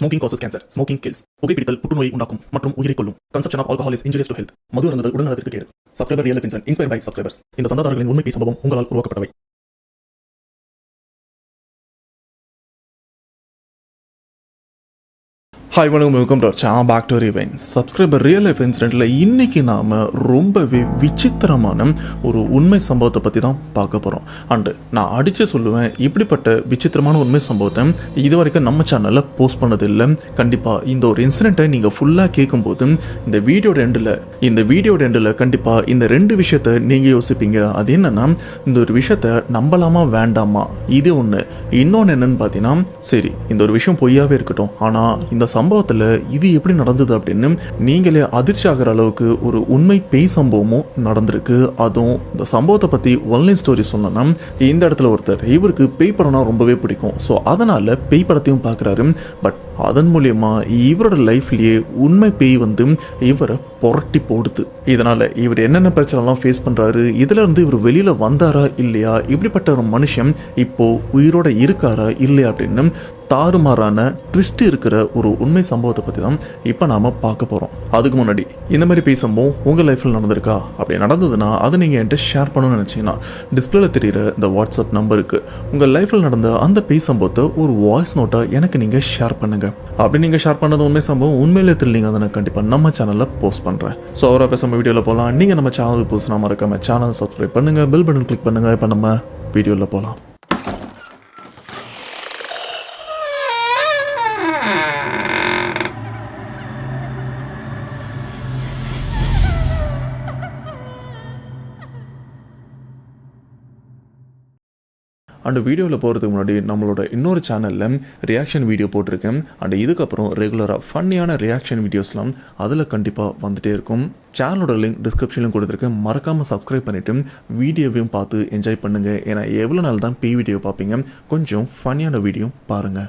Smoking causes cancer. Smoking kills. புகைப்பிடித்தல் புற்றுநோயை உண்டாக்கும் மற்றும் உயிரை கொல்லும். Consumption of alcohol is injurious to health. மது அருந்துதல் உடல்நலத்திற்கு கேடு. Subscriber real life incident inspired by subscribers. இந்த சந்தாதாரர்களின் உண்மை சம்பவம் உங்களால் உருவாக்கப்பட்டவை. ஹாய் வணக்கம், welcome to channel back to rewind. Subscriber real life இன்சிடென்ட்டில் இன்றைக்கி நாம் ரொம்பவே விசித்திரமான ஒரு உண்மை சம்பவத்தை பற்றி தான் பார்க்க போகிறோம். அண்டு நான் அடித்து சொல்லுவேன், இப்படிப்பட்ட விசித்திரமான உண்மை சம்பவத்தை இது வரைக்கும் நம்ம சேனலில் போஸ்ட் பண்ணதில்லை. கண்டிப்பாக இந்த ஒரு இன்சிடென்ட்டை நீங்கள் ஃபுல்லாக கேட்கும்போது இந்த வீடியோட எண்டில் கண்டிப்பாக இந்த ரெண்டு விஷயத்தை நீங்கள் யோசிப்பீங்க. அது என்னென்னா, இந்த ஒரு விஷயத்தை நம்பலாமா வேண்டாமா, இது ஒன்று. இன்னொன்று என்னன்னு பார்த்தீங்கன்னா, சரி இந்த ஒரு விஷயம் பொய்யாவே இருக்கட்டும், ஆனால் இந்த சம்பவத்தில் இது எப்படி நடந்தது அப்படின்னு நீங்களே அதிர்ச்சி ஆகிற அளவுக்கு ஒரு உண்மை பேய் சம்பவமும் நடந்திருக்கு. அதுவும் இந்த சம்பவத்தை பற்றி ஒன்லைன் ஸ்டோரி சொன்னா, இந்த இடத்துல ஒருத்தர் இவருக்கு பேய் படம்னா ரொம்பவே பிடிக்கும். ஸோ அதனால பேய் படத்தையும் பார்க்குறாரு. பட் அதன் மூலியமா இவரோட லைஃப்லயே உண்மை பேய் வந்து இவரை புரட்டி போடுது. இதனால இவர் என்னென்ன பிரச்சனைலாம் ஃபேஸ் பண்றாரு, இதுல இருந்து இவர் வெளியில வந்தாரா இல்லையா, இப்படிப்பட்ட ஒரு மனுஷன் இப்போ உயிரோட இருக்காரா இல்லையா அப்படின்னு தாறுமாறான ட்விஸ்ட் இருக்கிற ஒரு உண்மை சம்பவத்தை பற்றி தான் இப்போ நாம் பார்க்க போகிறோம். அதுக்கு முன்னாடி இந்த மாதிரி பேய் சம்பவம் உங்கள் லைஃப்பில் நடந்திருக்கா, அப்படி நடந்ததுன்னா அதை நீங்கள் என்கிட்ட ஷேர் பண்ணணும்னு நினச்சிங்கன்னா டிஸ்பிளேல தெரிகிற இந்த வாட்ஸ்அப் நம்பருக்கு உங்கள் லைஃப்பில் நடந்த அந்த பேய் சம்பவத்தை ஒரு வாய்ஸ் நோட்டாக எனக்கு நீங்கள் ஷேர் பண்ணுங்கள். அப்படி நீங்கள் ஷேர் பண்ணது உண்மை சம்பவம் உண்மையிலே தெரியலீங்க, அதை நான் கண்டிப்பாக நம்ம சேனலில் போஸ்ட் பண்ணுறேன். ஸோ அவரை பேச வீடியோவில் போகலாம். நீங்கள் நம்ம சேனலுக்கு புதுசுனா மறக்காம சேனல் சப்ஸ்கிரைப் பண்ணுங்கள், பெல் பட்டன் கிளிக் பண்ணுங்கள். இப்போ நம்ம வீடியோவில் போகலாம். அண்ட் வீடியோவில் போகிறதுக்கு முன்னாடி நம்மளோட இன்னொரு சேனலில் ரியாக்ஷன் வீடியோ போட்டிருக்கேன். அண்ட் இதுக்கப்புறம் ரெகுலராக ஃபன்னியான ரியாக்ஷன் வீடியோஸ்லாம் அதில் கண்டிப்பாக வந்துகிட்டே இருக்கும். சேனலோட லிங்க் டிஸ்கிரிப்ஷன்லையும் கொடுத்துருக்கேன். மறக்காமல் சப்ஸ்கிரைப் பண்ணிவிட்டு வீடியோவையும் பார்த்து என்ஜாய் பண்ணுங்கள். ஏன்னா எவ்வளோ நாள் தான் பேய் வீடியோ பார்ப்பீங்க, கொஞ்சம் ஃபன்னியான வீடியோ பாருங்கள்.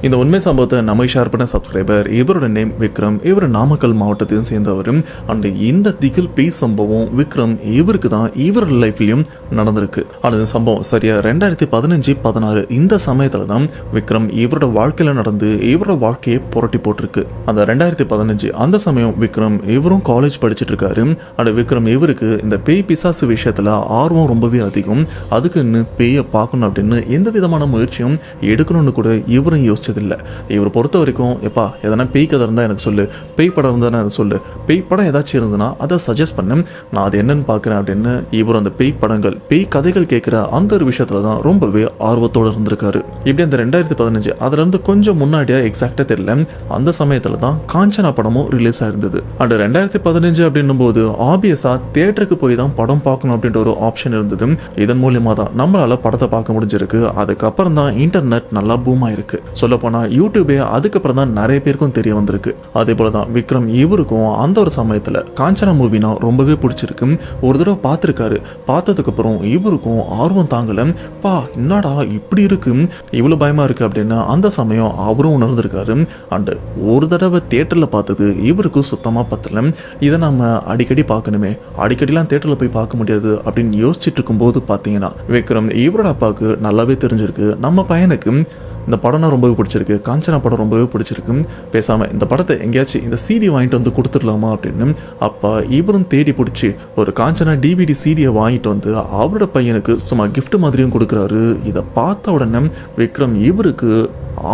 இந்த உண்மை சம்பவத்தை நம்ம ஷேர் பண்ண சப்ஸ்கிரைபர், இவரோட நேம் விக்ரம். இவர் நாமக்கல் மாவட்டத்தையும் சேர்ந்தவர். அண்ட் இந்த திகில் பேய் சம்பவம் விக்ரம் இவருக்கு தான் இவரோட லைஃப்லயும் நடந்திருக்கு. அந்த சம்பவம் சரியா 2015-16 இந்த சமயத்துல தான் விக்ரம் இவரோட வாழ்க்கையில நடந்து இவரோட வாழ்க்கையை புரட்டி போட்டிருக்கு. அந்த 2015 அந்த சமயம் விக்ரம் இவரும் காலேஜ் படிச்சுட்டு இருக்காரு. அண்ட் விக்ரம் இவருக்கு இந்த பேய் பிசாசு விஷயத்துல ஆர்வம் ரொம்பவே அதிகம். அதுக்குன்னு பேயை பார்க்கணும் அப்படின்னு எந்த விதமான முயற்சியும் எடுக்கணும்னு கூட இவரும் யோசிச்சதில்லை. இவர் பொறுத்த வரைக்கும், எப்பா எதனா பேய் கதை இருந்தால் எனக்கு சொல்லு, பேய் படம் இருந்தால் எனக்கு சொல்லு, பேய் படம் ஏதாச்சும் இருந்ததுன்னா அதை சஜஸ்ட் பண்ணு, நான் அது என்னன்னு பார்க்குறேன் அப்படின்னு இவர் அந்த பேய் படங்கள் பேய் கதைகள் கேட்குற அந்த ஒரு விஷயத்துல தான் ரொம்பவே ஆர்வத்தோடு இருந்திருக்காரு. இப்படி அந்த 2015 அதுல இருந்து கொஞ்சம் முன்னாடியா எக்ஸாக்டா தெரியல, அந்த சமயத்துல தான் காஞ்சனா படமும் ரிலீஸ் ஆயிருந்தது. அண்ட் 2015 அப்படின்னும் போது ஆபியஸா தியேட்டருக்கு போய் தான் படம் பார்க்கணும் அப்படின்ற ஒரு ஆப்ஷன் இருந்தது. இதன் மூலியமா தான் நம்மளால படத்தை பார்க்க முடிஞ்சிருக்கு. அதுக்கப்புறம் தான் இன்டர்நெட் நல்லா பூம் ஆயிருக்கு. சொல்ல போனா யூடியூபே அதுக்கப்புறம் தான் நிறைய பேருக்கும் தெரிய வந்திருக்கு. அதே போலதான் விக்ரம் இவருக்கும் அந்த ஒரு சமயத்துல காஞ்சனா மூவினா ரொம்பவே பிடிச்சிருக்கு. ஒரு தடவை பார்த்திருக்காரு. பார்த்ததுக்கு அப்புறம் இவருக்கும் ஆர்வம் தாங்கல, பா என்னடா இப்படி இருக்கு, இவ்வளவு பயமா இருக்கு அப்படின்னு அந்த சமயம் அவரும் உணர்ந்திருக்காரு. அண்ட் ஒரு தடவை தியேட்டர்ல பார்த்தது இவருக்கு சுத்தமா பத்தல. இதை நம்ம அடிக்கடி பார்க்கணுமே, அடிக்கடிலாம் தியேட்டர்ல போய் பார்க்க முடியாது அப்படின்னு யோசிச்சுட்டு இருக்கும் போது பாத்தீங்கன்னா விக்ரம் இவரோட அப்பாவுக்கு நல்லாவே தெரிஞ்சிருக்கு, நம்ம பையனுக்கு இந்த படம்னா ரொம்பவே பிடிச்சிருக்கு, காஞ்சனா படம் ரொம்பவே பிடிச்சிருக்கு, பேசாம இந்த படத்தை எங்கேயாச்சும் இந்த சிடி வாங்கிட்டு வந்து கொடுத்துடலாமா அப்படின்னு அப்பா இவரும் தேடி பிடிச்சி ஒரு காஞ்சனா டிவிடி சிடியை வாங்கிட்டு வந்து அவரோட பையனுக்கு சும்மா கிஃப்ட் மாதிரியும் கொடுக்குறாரு. இதை பார்த்த உடனே விக்ரம் இவருக்கு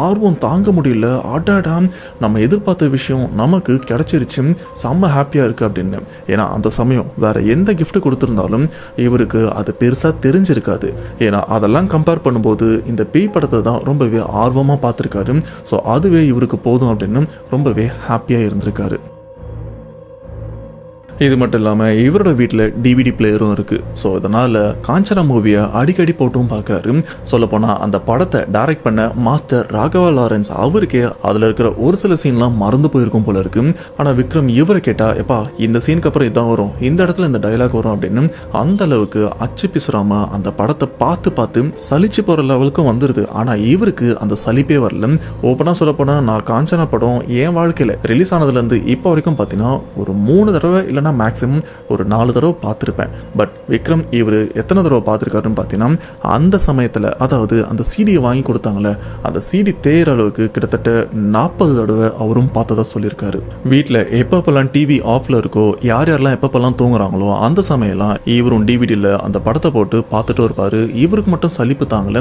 ஆர்வம் தாங்க முடியல. அடாடா, நம்ம எதிர்பார்த்த விஷயம் நமக்கு கிடைச்சிருச்சு, செம்ம ஹாப்பியா இருக்கு அப்படின்னு. ஏன்னா அந்த சமயம் வேற எந்த கிஃப்ட் கொடுத்திருந்தாலும் இவருக்கு அது பெருசா தெரிஞ்சிருக்காது. ஏன்னா அதெல்லாம் கம்பேர் பண்ணும்போது இந்த பேய் படத்தை தான் ரொம்பவே ஆர்வமா பார்த்திருக்காரு. ஸோ அதுவே இவருக்கு போதும் அப்படின்னு ரொம்பவே ஹாப்பியா இருந்திருக்காரு. இது மட்டும் இல்லாமல் இவரோட வீட்டில் டிவிடி பிளேயரும் இருக்குது. ஸோ இதனால் காஞ்சனா மூவியை அடிக்கடி போட்டும் பார்க்குறாரு. சொல்லப்போனால் அந்த படத்தை டைரக்ட் பண்ண மாஸ்டர் ராகவா லாரன்ஸ் அவருக்கே அதில் இருக்கிற ஒரு சில சீன்லாம் மறந்து போயிருக்கும் போல இருக்கு. ஆனால் விக்ரம் இவரை கேட்டால், எப்பா இந்த சீனுக்கு அப்புறம் இதான் வரும், இந்த இடத்துல இந்த டைலாக் வரும் அப்படின்னு அந்த அளவுக்கு அச்சு பிசுறாம அந்த படத்தை பார்த்து சலிச்சு போகிற லெவலுக்கும் வந்துடுது. ஆனால் இவருக்கு அந்த சலிப்பே வரல. ஓப்பனாக சொல்லப்போனால் நான் காஞ்சனா படம் என் வாழ்க்கையில் ரிலீஸ் ஆனதுலேருந்து இப்போ வரைக்கும் பார்த்தீங்கன்னா ஒரு 3 தடவை இல்லை இல்லைன்னா மேக்ஸிமம் ஒரு 4 தடவை பார்த்துருப்பேன். பட் விக்ரம் இவர் எத்தனை தடவை பார்த்துருக்காருன்னு பார்த்தீங்கன்னா அந்த சமயத்தில், அதாவது அந்த சிடியை வாங்கி கொடுத்தாங்களே, அந்த சிடி தேயிற அளவுக்கு கிட்டத்தட்ட 40 தடவை அவரும் பார்த்ததா சொல்லியிருக்காரு. வீட்டில் எப்பப்பெல்லாம் டிவி ஆஃப்ல இருக்கோ, யார் யாரெல்லாம் எப்பப்பெல்லாம் தூங்குறாங்களோ அந்த சமயம்லாம் இவரும் டிவிடியில் அந்த படத்தை போட்டு பார்த்துட்டு இருப்பாரு. இவருக்கு மட்டும் சலிப்பு தாங்கல,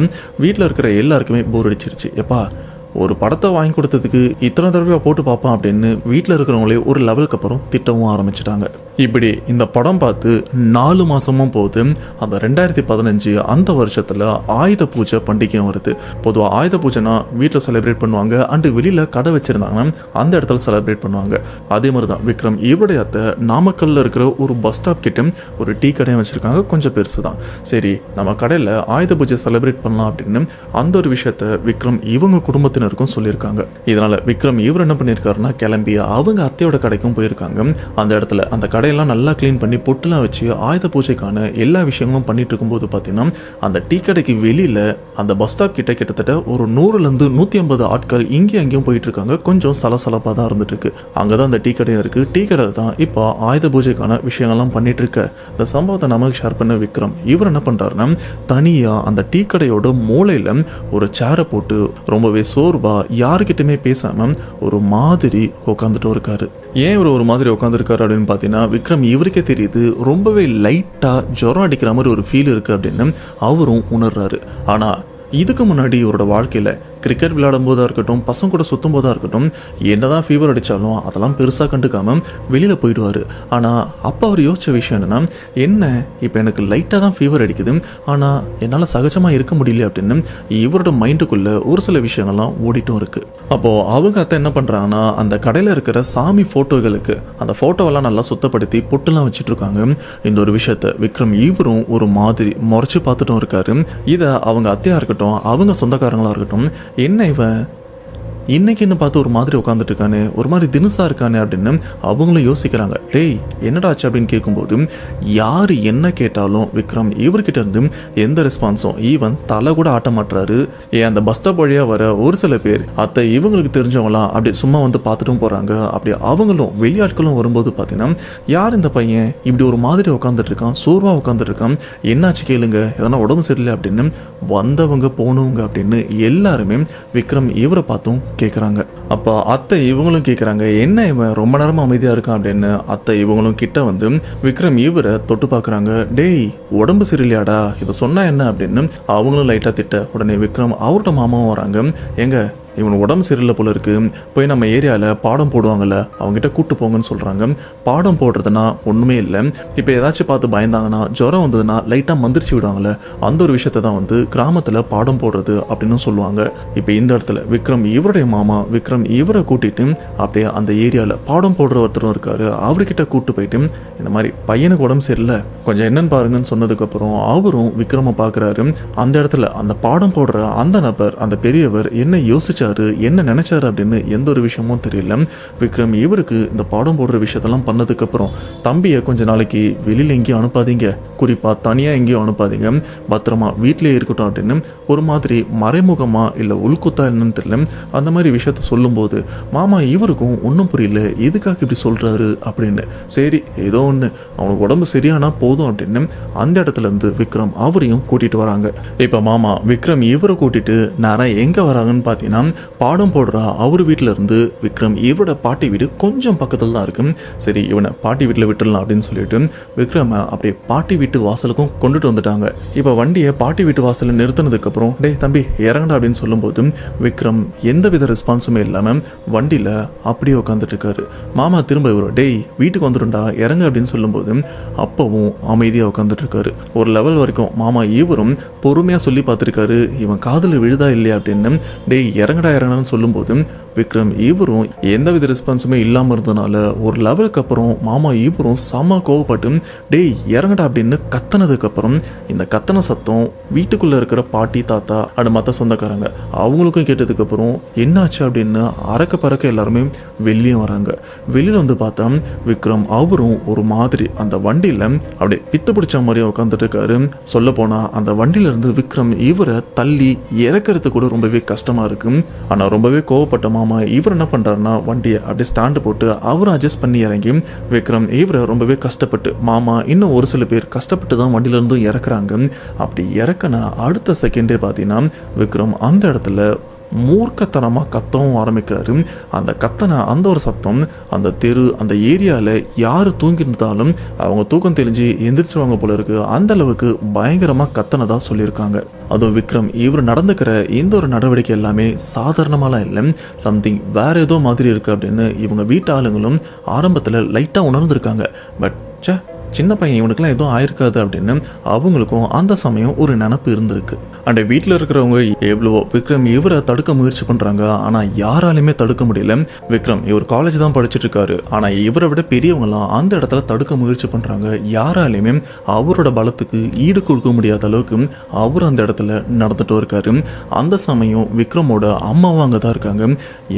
வீட்டில் இருக்கிற எல்லாருக்குமே போர் அடிச்சிருச்சு. எப்பா ஒரு படத்தை வாங்கி கொடுத்ததுக்கு இத்தனை தடவை போட்டு பார்ப்பான் அப்படின்னு வீட்டில் இருக்கிறவங்களே ஒரு லெவலுக்கு அப்புறம் திட்டவும் ஆரம்பிச்சிட்டாங்க. இப்படி இந்த படம் பார்த்து 4 மாசமும் போகுது. அந்த 2015 அந்த வருஷத்துல ஆயுத பூஜை பண்டிகையும் வருது. பொதுவாக ஆயுத பூஜைனா வீட்டில் செலிப்ரேட் பண்ணுவாங்க, அண்டு வெளியில கடை வச்சிருந்தாங்கன்னா அந்த இடத்துல செலிப்ரேட் பண்ணுவாங்க. அதே மாதிரி தான் விக்ரம் இவருடைய அத்தை நாமக்கல்ல இருக்கிற ஒரு பஸ் ஸ்டாப் கிட்ட ஒரு டீ கடையும் வச்சிருக்காங்க, கொஞ்சம் பெருசு தான். சரி, நம்ம கடையில் ஆயுத பூஜை செலிப்ரேட் பண்ணலாம் அப்படின்னு அந்த ஒரு விஷயத்த விக்ரம் இவங்க குடும்பத்தினருக்கும் சொல்லியிருக்காங்க. இதனால விக்ரம் இவர் என்ன பண்ணியிருக்காருன்னா கிளம்பி அவங்க அத்தையோட கடைக்கும் போயிருக்காங்க. அந்த இடத்துல அந்த கடையெல்லாம் நல்லா கிளீன் பண்ணி பொட்டுலாம் வச்சு ஆயுத பூஜைக்கான எல்லா விஷயங்களும் பண்ணிட்டு இருக்கும்போது பார்த்தீங்கன்னா அந்த டீ கடைக்கு வெளியில அந்த பஸ் ஸ்டாப் கிட்டத்தட்ட ஒரு 100லேருந்து 150 ஆட்கள் இங்கேயும் அங்கேயும் போயிட்டு இருக்காங்க. கொஞ்சம் சலசலப்பாக தான் இருந்துட்டு இருக்கு. அங்கதான் அந்த டீ கடையும் இருக்கு. டீ கடையில் தான் இப்போ ஆயுத பூஜைக்கான விஷயங்கள்லாம் பண்ணிட்டு இருக்க இந்த சம்பவத்தை நமக்கு ஷேர் பண்ண விக்ரம் இவர் என்ன பண்றாருன்னா தனியா அந்த டீ கடையோட மூலையில ஒரு சேரை போட்டு ரொம்பவே சோர்வா யாருக்கிட்டுமே பேசாம ஒரு மாதிரி உட்காந்துட்டு இருக்காரு. ஏன் இவர் ஒரு மாதிரி உட்காந்துருக்காரு அப்படின்னு பார்த்தீங்கன்னா விக்ரம் இவருக்கே தெரியுது ரொம்பவே லைட்டாக ஜுரம் அடிக்கிற மாதிரி ஒரு ஃபீல் இருக்குது அப்படின்னு அவரும் உணர்றாரு. ஆனால் இதுக்கு முன்னாடி இவரோட வாழ்க்கையில் கிரிக்கெட் விளையாடும் போதாக இருக்கட்டும், பசங்க கூட சுற்றும் போதாக இருக்கட்டும், என்னதான் ஃபீவர் அடித்தாலும் அதெல்லாம் பெருசாக கண்டுக்காமல் வெளியில் போயிடுவார். ஆனால் அப்போ அவர் யோசித்த விஷயம் என்னென்னா, என்ன இப்போ எனக்கு லைட்டாக தான் ஃபீவர் அடிக்குது, ஆனால் என்னால் சகஜமாக இருக்க முடியல அப்படின்னு இவரோட மைண்டுக்குள்ளே ஒரு சில விஷயங்கள்லாம் ஓடிட்டும் இருக்குது. அப்போது அவங்க அத்தை என்ன பண்ணுறாங்கன்னா அந்த கடையில் இருக்கிற சாமி ஃபோட்டோகளுக்கு அந்த ஃபோட்டோவெல்லாம் நல்லா சுத்தப்படுத்தி பொட்டுலாம் வச்சுட்டு இருக்காங்க. இந்த ஒரு விஷயத்த விக்ரம் இவரும் ஒரு மாதிரி முறைச்சு பார்த்துட்டும் இருக்காரு. இதை அவங்க அத்தையாக இருக்கட்டும், அவங்க சொந்தக்காரங்களாக இருக்கட்டும், என்ன இவன் இன்னைக்கு என்ன பார்த்து ஒரு மாதிரி உட்காந்துட்டு இருக்கானே, ஒரு மாதிரி தினுசா இருக்கானே அப்படின்னு அவங்களும் யோசிக்கிறாங்க. டேய் என்னடா ஆச்சு அப்படின்னு கேட்கும்போது யார் என்ன கேட்டாலும் விக்ரம் இவர்கிட்ட இருந்து எந்த ரெஸ்பான்ஸும், ஈவன் தலை கூட ஆட்ட மாட்டுறாரு. அந்த பஸ் ஸ்டாப் வழியாக வர ஒரு சில பேர் அத்தை இவங்களுக்கு தெரிஞ்சவங்களாம் அப்படி சும்மா வந்து பார்த்துட்டும் போகிறாங்க. அப்படி அவங்களும் வெளியாட்களும் வரும்போது பார்த்தீங்கன்னா யார் இந்த பையன் இப்படி ஒரு மாதிரி உட்காந்துட்டு இருக்கான், சோர்வாக உட்காந்துட்டு இருக்கான், என்னாச்சு கேளுங்க, எதனா உடம்பு சரியில்லை அப்படின்னு வந்தவங்க போனவங்க அப்படின்னு எல்லாருமே விக்ரம் இவரை பார்த்தும் கேட்குறாங்க. அப்போ அத்தை இவங்களும் கேட்குறாங்க, என்ன இவன் ரொம்ப நேரமாக அமைதியாக இருக்கான் அப்படின்னு. அத்தை இவங்களும் கிட்ட வந்து விக்ரம் இவரை தொட்டு பார்க்குறாங்க. டேய் உடம்பு சரியில்லையாடா, இதை சொன்னா என்ன அப்படின்னு அவங்களும் லைட்டாக திட்ட. உடனே விக்ரம் அவரோட மாமாவும் வராங்க. எங்க இவன் உடம்பு சரியில்லை போல இருக்கு, போய் நம்ம ஏரியாவில் பாடம் போடுவாங்கல்ல அவங்ககிட்ட கூட்டு போங்கன்னு சொல்கிறாங்க. பாடம் போடுறதுனா ஒன்றுமே இல்லை, இப்போ ஏதாச்சும் பார்த்து பயந்தாங்கன்னா ஜுரம் வந்ததுன்னா லைட்டாக மந்திரிச்சு விடுவாங்கள்ல, அந்த ஒரு விஷயத்தை தான் வந்து கிராமத்தில் பாடம் போடுறது அப்படின்னு சொல்லுவாங்க. இப்போ இந்த இடத்துல விக்ரம் இவருடைய மாமா விக்ரம் இவரை கூட்டிட்டு அப்படியே அந்த ஏரியாவில் பாடம் போடுற ஒருத்தரும் இருக்காரு, அவர்கிட்ட கூட்டு போயிட்டு இந்த மாதிரி பையனுக்கு உடம்பு சரியில்லை கொஞ்சம் என்னன்னு பாருங்கன்னு சொன்னதுக்கப்புறம் அவரும் விக்ரமை பார்க்குறாரு. அந்த இடத்துல அந்த பாடம் போடுற அந்த நபர், அந்த பெரியவர் என்ன யோசிச்சு என்ன நினைச்சாரு அப்படின்னு எந்த ஒரு விஷயமும் தெரியல. விக்ரம் இவருக்கு இந்த பாடம் போடுற விஷயத்தெல்லாம் பண்ணதுக்கு அப்புறம் தம்பியை கொஞ்ச நாளைக்கு வெளியில எங்கேயும் அனுப்பாதீங்க, குறிப்பா தனியா எங்கேயும் அனுப்பாதீங்க, பத்திரமா வீட்டிலேயே இருக்கட்டும் அப்படின்னு ஒரு மாதிரி மறைமுகமா இல்ல உள்குத்தா என்னன்னு தெரியல அந்த மாதிரி விஷயத்த சொல்லும் போது மாமா இவருக்கும் ஒன்றும் புரியல, எதுக்காக இப்படி சொல்றாரு அப்படின்னு. சரி ஏதோ ஒன்று அவனுக்கு உடம்பு சரியானா போதும் அப்படின்னு அந்த இடத்துல இருந்து விக்ரம் அவரையும் கூட்டிட்டு வராங்க. இப்ப மாமா விக்ரம் இவரை கூட்டிட்டு நேரம் எங்க வராங்கன்னு பாத்தீங்கன்னா பாடம் போடுறா அவர் வீட்டில இருந்து விக்ரம் இவரோட பாட்டி வீடு கொஞ்சம் பக்கத்துல தான் இருக்கு. சரி இவனை பாட்டி வீட்டில் விட்டுடலாம் அப்படின்னு சொல்லிட்டு விக்ரம அப்படியே பாட்டி வீட்டு வாசலுக்கும் கொண்டுட்டு வந்துட்டாங்க. இப்போ வண்டியை பாட்டி வீட்டு வாசலில் நிறுத்தினதுக்கு அப்புறம் டேய் தம்பி இறங்கடா அப்படின்னு சொல்லும்போது விக்ரம் எந்தவித ரெஸ்பான்ஸுமே இல்லாம வண்டியில அப்படியே உட்காந்துட்டு இருக்காரு. மாமா திரும்ப இவரும் டேய் வீட்டுக்கு வந்துடும்டா இறங்க அப்படின்னு சொல்லும்போது அப்பவும் அமைதியா உட்காந்துட்டு இருக்காரு. ஒரு லெவல் வரைக்கும் மாமா இவரும் பொறுமையா சொல்லி பார்த்துருக்காரு, இவன் காதல விழுதா இல்லையா அப்படின்னு. டேய் இறங்கடான்னு சொல்லும்போது விக்ரம் இவரும் எந்தவித ரெஸ்பான்ஸுமே இல்லாமல் இருந்ததுனால ஒரு லெவலுக்கு அப்புறம் மாமா இவரும் செம்ம கோவப்பட்டு டேய் இறங்கடா அப்படின்னு கத்தனதுக்கு அப்புறம் இந்த கத்தன சத்தம் வீட்டுக்குள்ள இருக்கிற பாட்டி தாத்தா அண்ட் மற்ற சொந்தக்காரங்க அவங்களுக்கும் கேட்டதுக்கு அப்புறம் என்னாச்சு அப்படின்னு அறக்க பறக்க எல்லாருமே வெளியே வராங்க. வெளியில வந்து பார்த்தா விக்ரம் அவரும் ஒரு மாதிரி அந்த வண்டியில அப்படியே பித்து பிடிச்ச மாதிரியே உட்காந்துட்டு இருக்காரு. சொல்ல போனா அந்த வண்டியில இருந்து விக்ரம் இவரை தள்ளி இறக்கிறது கூட ரொம்பவே கஷ்டமா இருக்கு. ஆனால் ரொம்பவே கோவப்பட்ட மாமா இவர் என்ன பண்ணுறாருன்னா வண்டியை அப்படியே ஸ்டாண்டு போட்டு அவரும் அட்ஜஸ்ட் பண்ணி இறங்கி விக்ரம் இவரை ரொம்பவே கஷ்டப்பட்டு மாமா இன்னும் ஒரு சில பேர் கஷ்டப்பட்டு தான் வண்டியிலேருந்தும் இறக்குறாங்க. அப்படி இறக்குனா அடுத்த செகண்டே பார்த்தீங்கன்னா விக்ரம் அந்த இடத்துல மூர்க்கத்தனமாக கத்தவும் ஆரம்பிக்கிறாரு. அந்த கத்தனை அந்த ஒரு சத்தம் அந்த தெரு அந்த ஏரியாவில் யார் தூங்கியிருந்தாலும் அவங்க தூக்கம் தெளிஞ்சு எந்திரிச்சிருவாங்க போல இருக்கு. அந்த அளவுக்கு பயங்கரமாக கத்தனை சொல்லியிருக்காங்க. அதுவும் விக்ரம் இவர் நடந்துக்கிற இந்த ஒரு நடவடிக்கை எல்லாமே சாதாரணமாலாம் இல்லை, சம்திங் வேற ஏதோ மாதிரி இருக்கு அப்படின்னு இவங்க வீட்டு ஆளுங்களும் ஆரம்பத்தில் லைட்டாக உணர்ந்திருக்காங்க. பட் சின்ன பையன் இவனுக்குலாம் எதுவும் ஆயிருக்காது அப்படின்னு அவங்களுக்கும் அந்த சமயம் ஒரு நினப்பு இருந்திருக்கு. அண்ட் வீட்டில் இருக்கிறவங்க எவ்வளவோ விக்ரம் இவரை தடுக்க முயற்சி பண்ணுறாங்க, ஆனால் யாராலையுமே தடுக்க முடியல. விக்ரம் இவர் காலேஜ் தான் படிச்சுட்டு இருக்காரு, ஆனால் இவரை விட பெரியவங்களாம் அந்த இடத்துல தடுக்க முயற்சி பண்ணுறாங்க. யாராலையுமே அவரோட பலத்துக்கு ஈடு கொடுக்க முடியாத அளவுக்கு அவர் அந்த இடத்துல நடந்துட்டு இருக்காரு. அந்த சமயம் விக்ரமோட அம்மாவும் அங்கே தான் இருக்காங்க.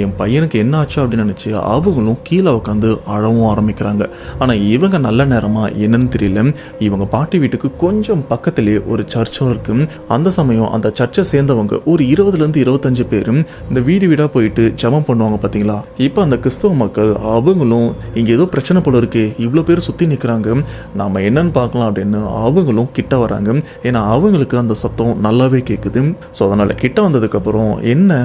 என் பையனுக்கு என்ன ஆச்சு அப்படின்னு நினச்சி அவங்களும் கீழே உட்காந்து அழவும் ஆரம்பிக்கிறாங்க. ஆனால் இவங்க நல்ல நேரமாக என்னன்னு தெரியல, இவங்க பாட்டி வீட்டுக்கு கொஞ்சம் பக்கத்திலே ஒரு சர்ச்சும் இருக்கு. அந்த சமயம் அந்த சர்ச்சை சேர்ந்தவங்க ஒரு 20 to 25 பேரும் இந்த வீடு வீடா போயிட்டு ஜெபம் பண்ணுவாங்க பாத்தீங்களா. இப்போ அந்த கிறிஸ்தவ மக்கள் அவங்களும் இங்க ஏதோ பிரச்சனை போல இருக்கு, இவ்வளோ பேர் சுத்தி நிற்கிறாங்க, நாம என்னன்னு பார்க்கலாம் அப்படின்னு அவங்களும் கிட்ட வராங்க. ஏன்னா அவங்களுக்கு அந்த சத்தம் நல்லாவே கேட்குது. ஸோ அதனால கிட்ட வந்ததுக்கு அப்புறம் என்ன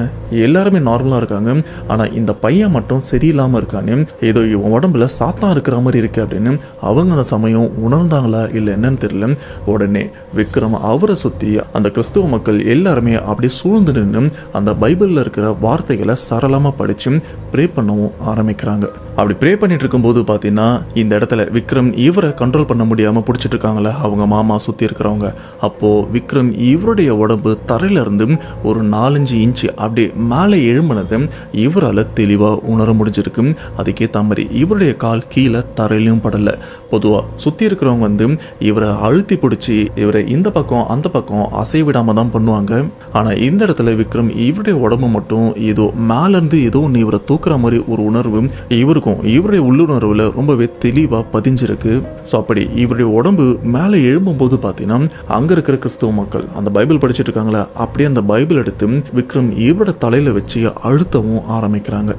எல்லாருமே நார்மலா இருக்காங்க, ஆனா இந்த பையன் மட்டும் சரியில்லாம இருக்கானே, ஏதோ இவன் உடம்புல சாத்தான் இருக்கிற மாதிரி இருக்கு அப்படின்னு அவங்க அந்த சமயம் உணர்ந்தாங்களா இல்லை என்னன்னு தெரியல. உடனே விக்ரம் அவரை சுத்தி அந்த கிறிஸ்துவ மக்கள் எல்லாருமே அப்படியே சூழ்ந்து நின்று அந்த பைபிள்ல இருக்கிற வார்த்தைகளை சரளமா படிச்சு ப்ரே பண்ணவும் ஆரம்பிக்கிறாங்க. அப்படி ப்ரே பண்ணிட்டு இருக்கும்போது பார்த்தீங்கன்னா இந்த இடத்துல விக்ரம் இவரை கண்ட்ரோல் பண்ண முடியாமல் பிடிச்சிட்டு இருக்காங்களே அவங்க மாமா சுற்றி இருக்கிறவங்க. அப்போது விக்ரம் இவருடைய உடம்பு தரையில இருந்து ஒரு 4-5 இன்ச்சு அப்படி மேலே எழும்பினது இவரால் தெளிவாக உணர முடிஞ்சிருக்கு. அதுக்கேற்ற மாதிரி இவருடைய கால் கீழே தரையிலையும் படலை. பொதுவாக சுற்றி இருக்கிறவங்க இவரை அழுத்தி பிடிச்சி இவரை இந்த பக்கம் அந்த பக்கம் அசைவிடாம தான் பண்ணுவாங்க. ஆனால் இந்த இடத்துல விக்ரம் இவருடைய உடம்பு மட்டும் ஏதோ மேலேருந்து ஏதோ ஒன்று இவரை தூக்குற மாதிரி ஒரு உணர்வு இவருடைய உள்ளுணர்வுல ரொம்பவே தெளிவா பதிஞ்சிருக்கு. ஸோ அப்படி இவருடைய உடம்பு மேலே எழும்பும்போது பார்த்தீங்கன்னா அங்க இருக்கிற கிறிஸ்தவ மக்கள் அந்த பைபிள் படிச்சுட்டு இருக்காங்களா, அப்படியே அந்த பைபிள் எடுத்து விக்ரம் இவரோட தலையில வச்சு அழுத்தவும் ஆரம்பிக்கிறாங்க.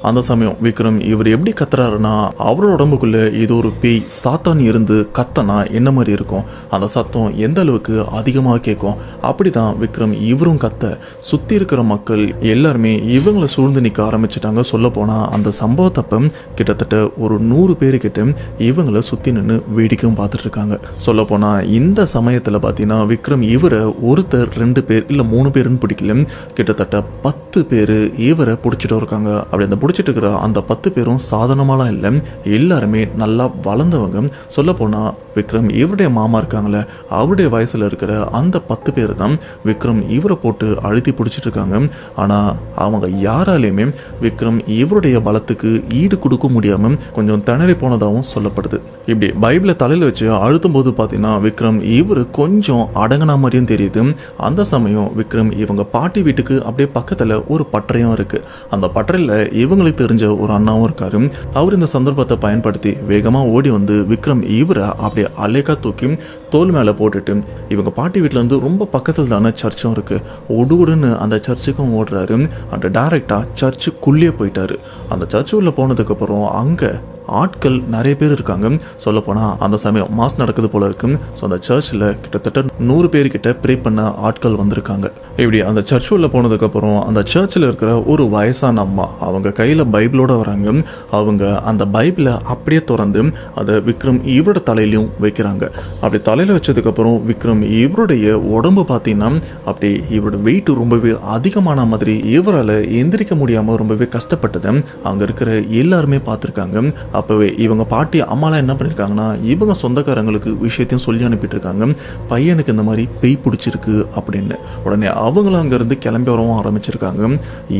அந்த சமயம் விக்ரம் இவர் எப்படி கத்துறாருன்னா அவரோட உடம்புக்குள்ள ஏதோ ஒரு பேய் சாத்தான் இருந்து கத்தனா என்ன மாதிரி இருக்கும், அந்த சத்தம் எந்த அளவுக்கு அதிகமாக கேட்கும். அப்படிதான் விக்ரம் இவரும் கத்த சுத்தி இருக்கிற மக்கள் எல்லாருமே இவங்களை சூழ்ந்து நிற்க ஆரம்பிச்சிட்டாங்க. சொல்ல போனா அந்த சம்பவத்தப்ப கிட்டத்தட்ட ஒரு 100 பேருக்கிட்ட இவங்களை சுத்தி நின்று வேடிக்கையும் பார்த்துட்டு இருக்காங்க. சொல்ல போனா இந்த சமயத்துல பாத்தீங்கன்னா விக்ரம் இவரை ஒருத்தர் 2 பேர் இல்ல 3 பேருன்னு பிடிக்கல, கிட்டத்தட்ட 10 பேரு இவரை பிடிச்சிட்டு இருக்காங்க. அப்படி அந்த இருக்கிற அந்த 10 பேரும் சாதாரணமாலாம் இல்லை, எல்லாருமே நல்லா வளர்ந்தவங்க. சொல்ல போனா விக்ரம் இவருடைய மாமா இருக்காங்களே அவருடைய வயசுல இருக்கிற அந்த 10 பேர் தான் விக்ரம் இவரை போட்டு அழுத்தி பிடிச்சிட்டு இருக்காங்க. ஆனா அவங்க யாராலையுமே விக்ரம் இவருடைய பலத்துக்கு ஈடு கொடுக்க முடியாம கொஞ்சம் திணறி போனதாகவும் சொல்லப்படுது. இப்படி பைபிளை தலையில வச்சு அழுத்தும் போது பாத்தீங்கன்னா விக்ரம் இவரு கொஞ்சம் அடங்கின மாதிரியும் தெரியுது. அந்த சமயம் விக்ரம் இவங்க பாட்டி வீட்டுக்கு அப்படியே பக்கத்துல ஒரு பட்டறையும் இருக்கு. அந்த பட்டறையில இவங்களுக்கு தெரிஞ்ச ஒரு அண்ணாவும் இருக்காரு. அவர் இந்த சந்தர்ப்பத்தை பயன்படுத்தி வேகமா ஓடி வந்து விக்ரம் இவரை அப்படியே அலேக்கா தூக்கி தோல் மேல போட்டுட்டு இவங்க பாட்டி வீட்டுல இருந்து ரொம்ப பக்கத்துல தானே சர்ச்சும் இருக்கு, ஒடுன்னு அந்த சர்ச்சுக்கும் ஓடுறாரு. அந்த டைரக்டா சர்ச்சுக்குள்ளே போயிட்டாரு. அந்த சர்ச்சு உள்ள போனதுக்கு அப்புறம் அங்க ஆட்கள் நிறைய பேர் இருக்காங்க. சொல்ல போனா அந்த சமயம் மாஸ் நடக்குது போல இருக்கு. ஸோ அந்த சர்ச்சில் கிட்டத்தட்ட 100 பேர்கிட்ட ப்ரே பண்ண ஆட்கள் வந்திருக்காங்க. இப்படி அந்த சர்ச் உள்ள போனதுக்கு அப்புறம் அந்த சர்ச்சில் இருக்கிற ஒரு வயசான அம்மா அவங்க கையில பைபிளோட வராங்க. அவங்க அந்த பைபிளை அப்படியே திறந்து அதை விக்ரம் இவரோட தலையிலையும் வைக்கிறாங்க. அப்படி தலையில வச்சதுக்கு அப்புறம் விக்ரம் இவருடைய உடம்பு பார்த்தீங்கன்னா அப்படி இவரோட வெயிட் ரொம்பவே அதிகமான மாதிரி இவரால் எந்திரிக்க முடியாம ரொம்பவே கஷ்டப்பட்டது அங்க இருக்கிற எல்லாருமே பார்த்துருக்காங்க. அப்பவே இவங்க பாட்டி அம்மாலாம் என்ன பண்ணிருக்காங்கன்னா இவங்க சொந்தக்காரங்களுக்கு விஷயத்தையும் சொல்லி அனுப்பிட்டு இருக்காங்க, பையனுக்கு இந்த மாதிரி பேய் பிடிச்சிருக்கு அப்படின்னு. உடனே அவங்களும் அங்கிருந்து கிளம்பி வரவும் ஆரம்பிச்சிருக்காங்க.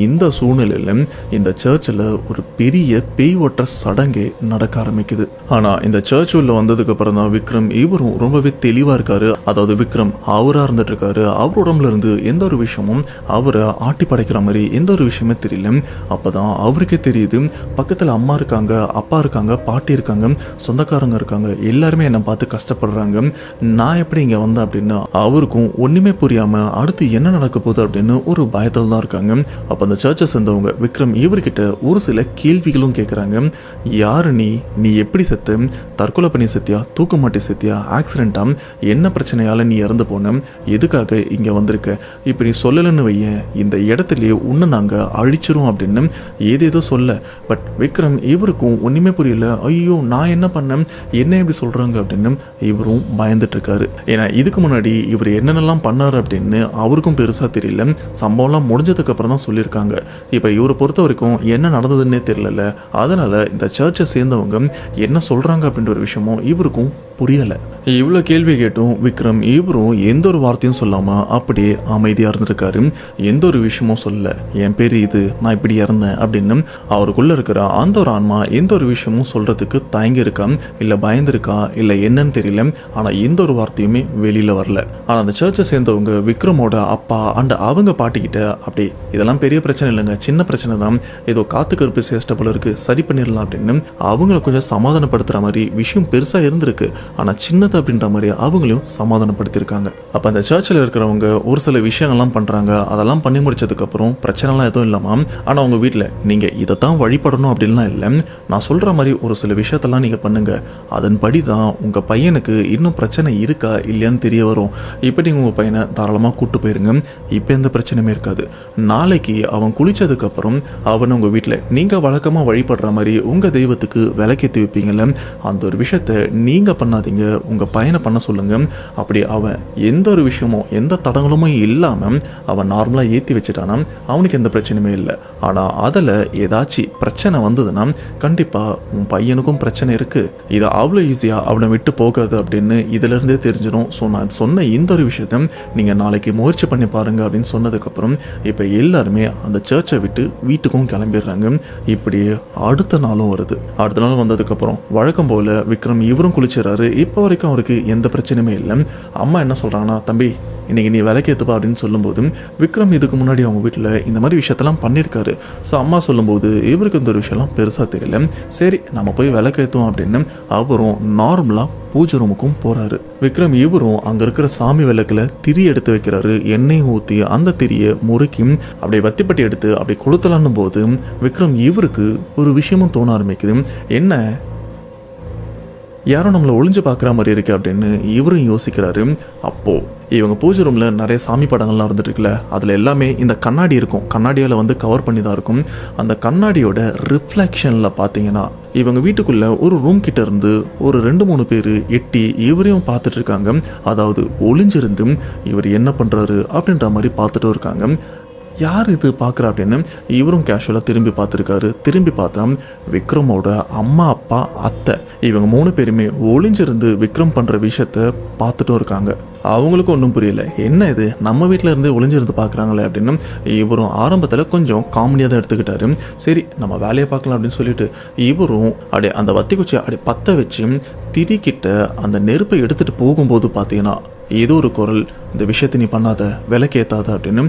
இந்த சூழ்நிலையில இந்த சர்ச்சில் ஒரு பெரிய பேய் ஓட்டுற சடங்கே நடக்க ஆரம்பிக்குது. ஆனா இந்த சர்ச் உள்ள வந்ததுக்கு அப்புறம் தான் விக்ரம் இவரும் ரொம்பவே ரொம்பவே தெளிவா இருக்காரு. அதாவது விக்ரம் அவரா இருந்துட்டு இருக்காரு. அவர் உடம்புல இருந்து எந்த ஒரு விஷயமும் அவரை ஆட்டி படைக்கிற மாதிரி எந்த ஒரு விஷயமே தெரியல. அப்பதான் அவருக்கே தெரியுது, பக்கத்துல அம்மா இருக்காங்க, அப்பா இருக்காங்க, பாட்டி இருக்காங்க, சொந்தக்காரங்க இருக்காங்க, எல்லாருமே என்னை பார்த்து கஷ்டப்படுறாங்க, நான் எப்படி இங்க வந்தேன் அப்படின்னு அவருக்கும் ஒண்ணுமே புரியாம அடுத்து என்ன நடக்க போகுது அப்படின்னு ஒரு பயத்துல தான் இருக்காங்க. அப்ப அந்த சர்ச்சை சேர்ந்தவங்க விக்ரம் இவர்கிட்ட ஒரு சில கேள்விகளும் கேட்கறாங்க. யாரு நீ எப்படி செத்த, தற்கொலை பண்ணி செத்தியா, தூக்க மாட்டி செத்தியா, ஆக்சிடென்டா, என்ன பிரச்சனையால நீ இறந்து போன, எதுக்காக இங்க வந்திருக்க, இப்படி சொல்லலன்னு வையேன் இந்த இடத்துலயே உன்னை நாங்க அழிச்சிரும் அப்படின்னு ஏதேதோ சொல்ல. பட் விக்ரம் இவருக்கும் ஒண்ணுமே புரியல. ஐயோ நான் என்ன பண்ணேன், என்ன எப்படி சொல்றாங்க அப்படின்னு இவரும் பயந்துட்டு இருக்காரு. ஏன்னா இதுக்கு முன்னாடி இவர் என்னென்னலாம் பண்ணாரு அப்படின்னு அவருக்கும் பெருசா தெரியல. சம்பவம்லாம் முடிஞ்சதுக்கு அப்புறம் தான் சொல்லியிருக்காங்க. இப்ப இவரை பொறுத்த வரைக்கும் என்ன நடந்ததுன்னே தெரியல. அதனால இந்த சர்ச்சை சேர்ந்தவங்க என்ன சொல்றாங்க அப்படின்ற ஒரு விஷயமும் இவருக்கும் புரியல. இவ்வளோ கேள்வி கேட்டும் விக்ரம் இவரும் எந்த ஒரு வார்த்தையும் சொல்லாம அப்படியே அமைதியா இருந்திருக்காரு. எந்த ஒரு விஷயமும் சொல்ல, என் பேரு இது, நான் இப்படி இறந்தேன் அப்படின்னு அவருக்குள்ள இருக்கிற அந்த ஒரு ஆன்மா எந்த ஒரு விஷயமும் சொல்றதுக்கு தயங்கி இருக்கா, இல்ல பயந்துருக்கா, இல்ல என்னன்னு தெரியல. ஆனா எந்த ஒரு வார்த்தையுமே வெளியில வரல. ஆனா அந்த சர்ச்சை சேர்ந்தவங்க விக்ரமோட அப்பா அண்ட் அவங்க பாட்டிக்கிட்ட அப்படி இதெல்லாம் பெரிய பிரச்சனை இல்லைங்க, சின்ன பிரச்சனை தான், ஏதோ காத்து கருப்பு சேஷ்ட போல இருக்கு, சரி பண்ணிடலாம் அப்படின்னு அவங்கள கொஞ்சம் சமாதானப்படுத்துற மாதிரி விஷயம் பெருசா இருந்திருக்கு. ஆனா சின்னது அப்படின்ற மாதிரி அவங்களையும் சமாதானப்படுத்திருக்காங்க. அப்ப அந்த சர்ச்சில் இருக்கிறவங்க ஒரு சில விஷயங்கள்லாம் பண்றாங்க. அதெல்லாம் பண்ணி முடிச்சதுக்கு அப்புறம் பிரச்சனைலாம் எதுவும் இல்லாம, ஆனா உங்க வீட்டுல நீங்க இதைத்தான் வழிபடணும் அப்படின்லாம் இல்லை, நான் சொல்ற மாதிரி ஒரு சில விஷயத்தெல்லாம் நீங்க பண்ணுங்க, அதன்படி தான் உங்க பையனுக்கு இன்னும் பிரச்சனை இருக்கா இல்லையான்னு தெரிய வரும். இப்ப நீங்க உங்க பையனை தாராளமா கூட்டு போயிருங்க, இப்ப எந்த பிரச்சனையுமே இருக்காது. நாளைக்கு அவன் குளிச்சதுக்கு அப்புறம் அவனை உங்க வீட்டுல நீங்க வழக்கமா வழிபடுற மாதிரி உங்க தெய்வத்துக்கு விளக்கேற்றி வைப்பீங்கல்ல, அந்த ஒரு விஷயத்த நீங்க பண்ணாதீங்க, உங்க பையனை பண்ண சொல்லுங்க. அப்படி அவன் எந்த ஒரு விஷயமும் எந்த தடங்களும் இல்லாம அவன் நார்மலா ஏத்தி வச்சுட்டானா அவனுக்கு எந்த பிரச்சனையுமே இல்லை. ஆனா அதுல ஏதாச்சும் பிரச்சனை வந்ததுன்னா கண்டிப்பா உன் பையனுக்கும் பிரச்சனை இருக்கு, இது அவ்வளோ ஈஸியா அவனை விட்டு போகாது அப்படின்னு இதுல இருந்தே தெரிஞ்சிடும். ஸோ நான் சொன்ன இந்த ஒரு விஷயத்த நீங்க நாளைக்கு முயற்சி பண்ணி பாருங்க அப்படின்னு சொன்னதுக்கு அப்புறம் இப்ப எல்லாருமே அந்த சர்ச்சை விட்டு வீட்டுக்கும் கிளம்பிடுறாங்க. இப்படியே அடுத்த நாளும் வருது. அடுத்த நாள் வந்ததுக்கு அப்புறம் வழக்கம் போல விக்ரம் இவரும் குளிச்சுறாரு. இப்போ வரைக்கும் அவருக்கு எந்த பிரச்சனையுமே இல்லை. அம்மா என்ன சொல்றாங்கன்னா, தம்பி இன்னைக்கு நீ விளக்கேத்துப்பா அப்படின்னு சொல்லும்போது விக்ரம் இதுக்கு முன்னாடி அவங்க வீட்டில் இந்த மாதிரி விஷயத்தெல்லாம் பண்ணியிருக்காரு. ஸோ அம்மா சொல்லும்போது இவருக்கு இந்த ஒரு விஷயம்லாம் பெருசாக தெரியல. சரி நம்ம போய் விளக்கேற்றுவோம் அப்படின்னு அவரும் நார்மலாக பூஜை ரூமுக்கும் போறாரு. விக்ரம் இவரும் அங்க இருக்கிற சாமி விளக்குல திரி எடுத்து வைக்கிறாரு. எண்ணெய் ஊற்றி அந்த திரியை முறுக்கி அப்படியே வத்திப்பட்டி எடுத்து அப்படி கொளுத்தலான்னு போது விக்ரம் இவருக்கு ஒரு விஷயமும் தோண ஆரம்பிக்குது. என்ன யாரும் நம்மளை ஒளிஞ்சு பார்க்குற மாதிரி இருக்கு அப்படின்னு இவரும் யோசிக்கிறாரு. அப்போ இவங்க பூஜை ரூம்ல நிறைய சாமி படங்கள்லாம் இருந்துட்டு இருக்குல்ல, அதுல எல்லாமே இந்த கண்ணாடி இருக்கும், கண்ணாடியால வந்து கவர் பண்ணி தான் இருக்கும். அந்த கண்ணாடியோட ரிஃப்ளெக்ஷன்ல பாத்தீங்கன்னா இவங்க வீட்டுக்குள்ள ஒரு ரூம் கிட்ட இருந்து ஒரு 2-3 பேர் எட்டி இவரையும் பார்த்துட்டு இருக்காங்க. அதாவது ஒளிஞ்சிருந்து இவர் என்ன பண்றாரு அப்படின்ற மாதிரி பார்த்துட்டு இருக்காங்க. யார் இது பார்க்குறா அப்படின்னு இவரும் கேஷுவலாக திரும்பி பார்த்துருக்காரு. திரும்பி பார்த்தா விக்ரமோட அம்மா, அப்பா, அத்தை இவங்க 3 பேருமே ஒளிஞ்சிருந்து விக்ரம் பண்ணுற விஷயத்த பார்த்துட்டும் இருக்காங்க. அவங்களுக்கும் ஒன்றும் புரியல, என்ன இது நம்ம வீட்டில் இருந்து ஒளிஞ்சிருந்து பார்க்குறாங்களே அப்படின்னு இவரும் ஆரம்பத்தில் கொஞ்சம் காமெடியாக தான் எடுத்துக்கிட்டாரு. சரி நம்ம வேலையை பார்க்கலாம் அப்படின்னு சொல்லிட்டு இவரும் அப்படியே அந்த வத்தி குச்சியை அப்படியே பற்ற வச்சு திரிக்கிட்ட அந்த நெருப்பை எடுத்துகிட்டு போகும்போது பார்த்தீங்கன்னா ஏதோ ஒரு குரல், இந்த விஷயத்தை நீ பண்ணாத, விளக்கேத்தாத அப்படின்னு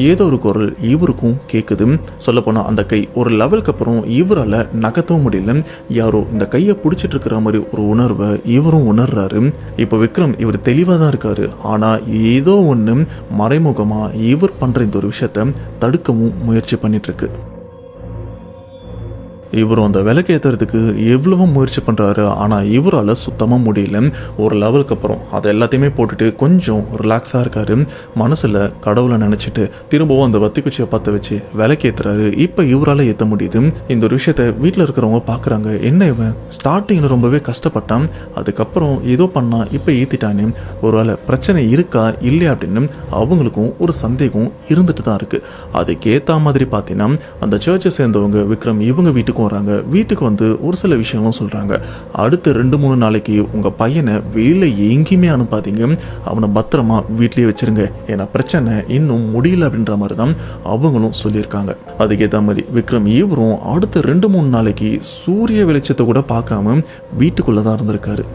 ஏதோ ஒரு குரல் இவருக்கும் கேட்குது. சொல்லப்போனால் அந்த கை ஒரு லெவலுக்கு அப்புறம் இவரால் நகர்த்தவும் முடியல. யாரோ இந்த கையை பிடிச்சிட்டு இருக்கிற மாதிரி ஒரு உணர்வை இவரும் உணர்றாரு. இப்போ விக்ரம் இவர் தெளிவாக தான் இருக்காரு. ஆனால் ஏதோ ஒன்று மறைமுகமாக இவர் பண்ணுற இந்த ஒரு விஷயத்தை தடுக்கவும் முயற்சி பண்ணிட்டு இருக்கு. இவரும் அந்த விளக்கு ஏற்றுறதுக்கு எவ்வளவோ முயற்சி பண்ணுறாரு. ஆனால் இவரால் சுத்தமாக முடியல. ஒரு லெவலுக்கு அப்புறம் அதை எல்லாத்தையுமே போட்டுட்டு கொஞ்சம் ரிலாக்ஸாக இருக்காரு. மனசில் கடவுளை நினச்சிட்டு திரும்பவும் அந்த வத்தி குச்சியை பற்ற வச்சு விளக்கு ஏற்றுறாரு. இப்போ இவரால் ஏற்ற முடியுது. இந்த ஒரு விஷயத்த வீட்டில் இருக்கிறவங்க பார்க்குறாங்க. என்ன இவன் ஸ்டார்டிங்கில் ரொம்பவே கஷ்டப்பட்டான், அதுக்கப்புறம் ஏதோ பண்ணான், இப்போ ஏற்றிட்டானே, ஒருவேளை பிரச்சனை இருக்கா இல்லையா அப்படின்னு அவங்களுக்கும் ஒரு சந்தேகம் இருந்துட்டு தான் இருக்குது. அதுக்கேற்ற மாதிரி பார்த்தீங்கன்னா அந்த சர்ச்சை சேர்ந்தவங்க விக்ரம் இவங்க வீட்டுக்கு வராங்க. வீட்டுக்கு வந்து ஒரு சில விஷயங்களும் சொல்றாங்க. அடுத்த 2-3 நாளைக்கு உங்க பையனை வெளியில எங்கேயுமே அனுப்பாதீங்க, அவனை பத்திரமா வீட்லயே வச்சிருங்க, ஏன்னா பிரச்சனை இன்னும் முடியல அப்படின்ற மாதிரி தான் அவங்களும் சொல்லியிருக்காங்க. அதுக்கேற்ற மாதிரி விக்ரம் இவரும் அடுத்த 2-3 நாளைக்கு சூரிய வெளிச்சத்தை கூட பார்க்காம வீட்டுக்குள்ளதான் இருந்திருக்காரு.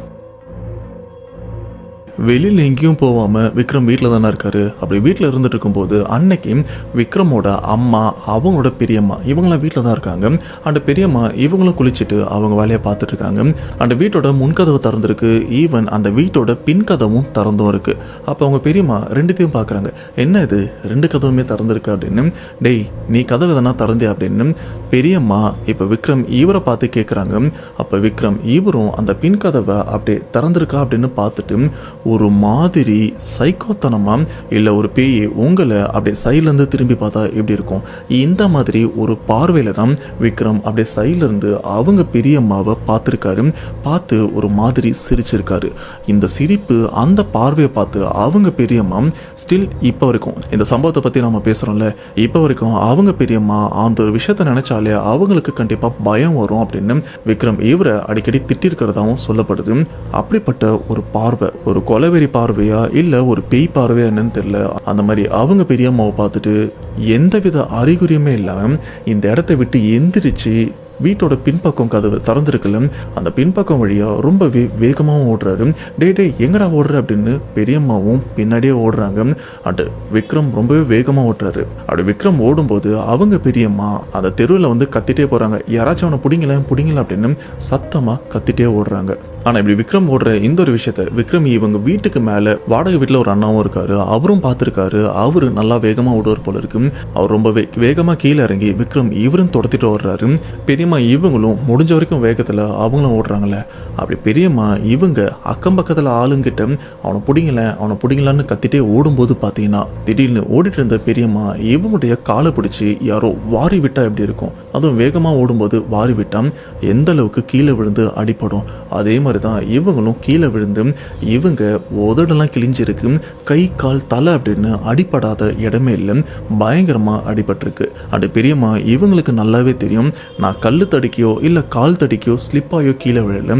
வெளியில் எங்கேயும் போகாமல் விக்ரம் வீட்டில் தானே இருக்காரு. அப்படி வீட்டில் இருந்துட்டு இருக்கும்போது அன்னைக்கு விக்ரமோட அம்மா அவங்களோட பெரியம்மா இவங்களாம் வீட்டில் தான் இருக்காங்க. அந்த பெரியம்மா இவங்களும் குளிச்சுட்டு அவங்க வேலையை பார்த்துட்டு இருக்காங்க. அந்த வீட்டோட முன்கதவு திறந்துருக்கு, ஈவன் அந்த வீட்டோட பின்கதவும் திறந்தும் இருக்கு. அப்போ அவங்க பெரியம்மா ரெண்டுத்தையும் பார்க்குறாங்க. என்ன இது 2 கதவுமே திறந்துருக்கு அப்படின்னு. டேய் நீ கதவு எதனா திறந்தே அப்படின்னு பெரியம்மா இப்போ விக்ரம் இவரை பார்த்து கேட்குறாங்க. அப்போ விக்ரம் இவரும் அந்த பின்கதவை அப்படியே திறந்திருக்கா அப்படின்னு பார்த்துட்டு ஒரு மாதிரி சைக்கோத்தனமா இல்லை ஒரு பேய் உங்களை அப்படியே சைட்லேருந்து திரும்பி பார்த்தா எப்படி இருக்கும் இந்த மாதிரி ஒரு பார்வையில தான் விக்ரம் அப்படியே சைட்லேருந்து அவங்க பெரியம்மாவை பார்த்துருக்காரு. பார்த்து ஒரு மாதிரி சிரிச்சிருக்காரு. இந்த சிரிப்பு அந்த பார்வையை பார்த்து அவங்க பெரியம்மா ஸ்டில் இப்போ வரைக்கும் இந்த சம்பவத்தை பற்றி நம்ம பேசுகிறோம்ல, இப்போ வரைக்கும் அவங்க பெரியம்மா அந்த ஒரு விஷயத்த நினைச்சாலே அவங்களுக்கு கண்டிப்பாக பயம் வரும் அப்படின்னு விக்ரம் இவரை அடிக்கடி திட்டிருக்கிறதாவும் சொல்லப்படுது. அப்படிப்பட்ட ஒரு பார்வை ஒரு கொலைவெறி பார்வையா இல்லை ஒரு பேய் பார்வையா என்னன்னு தெரியல. அந்த மாதிரி அவங்க பெரியம்மாவை பார்த்துட்டு எந்தவித அறிகுறியுமே இல்லாமல் இந்த இடத்த விட்டு எந்திரிச்சு வீட்டோட பின்பக்கம் கதவு திறந்துருக்குல்ல அந்த பின்பக்கம் வழியா ரொம்பவே வேகமாகவும் ஓடுறாரு. டே எங்கடா ஓடுற அப்படின்னு பெரியம்மாவும் பின்னாடியே ஓடுறாங்க. அண்டு விக்ரம் ரொம்பவே வேகமாக ஓட்டுறாரு. அப்படி விக்ரம் ஓடும்போது அவங்க பெரியம்மா அந்த தெருவில் வந்து கத்திட்டே போறாங்க. யாராச்சும் அவனை பிடிங்கல அப்படின்னு சத்தமாக கத்திட்டே ஓடுறாங்க. ஆனால் இப்படி விக்ரம் ஓடுற இந்த ஒரு விஷயத்த விக்ரம் இவங்க வீட்டுக்கு மேலே வாடகை வீட்டில் ஒரு அண்ணாவும் இருக்காரு, அவரும் பார்த்துருக்காரு. அவரு நல்லா வேகமாக ஓடுவார் போல இருக்கு. அவர் ரொம்ப வேகமாக கீழே இறங்கி விக்ரம் இவரும் துரத்திட்டு ஓடுறாரு. பெரியம்மா இவங்களும் முடிஞ்ச வரைக்கும் வேகத்தில் அவங்களும் ஓடுறாங்களே. அப்படி பெரியம்மா இவங்க அக்கம் பக்கத்தில் ஆளுங்கிட்ட அவனை பிடிங்கலான்னு கத்திட்டே ஓடும்போது பார்த்தீங்கன்னா திடீர்னு ஓடிட்டு இருந்த பெரியம்மா இவங்களுடைய காலை பிடிச்சி யாரோ வாரி விட்டா எப்படி இருக்கும், அதுவும் வேகமாக ஓடும்போது வாரி விட்டா எந்த அளவுக்கு கீழே விழுந்து அடிப்படும். அதே மாதிரி தான் இவங்களும் கீழே விழுந்து இவங்க உதடெல்லாம் கிழிஞ்சிருக்கு, கை கால் தலை அப்படின்னு அடிப்படாத இடமே இல்லை, பயங்கரமாக அடிபட்டிருக்கு. அப்படி பெரியம்மா இவங்களுக்கு நல்லாவே தெரியும் நான் கல் தடிக்கையோ இல்லை கால் தடிக்கையோ ஸ்லிப்பாயோ கீழே விழல,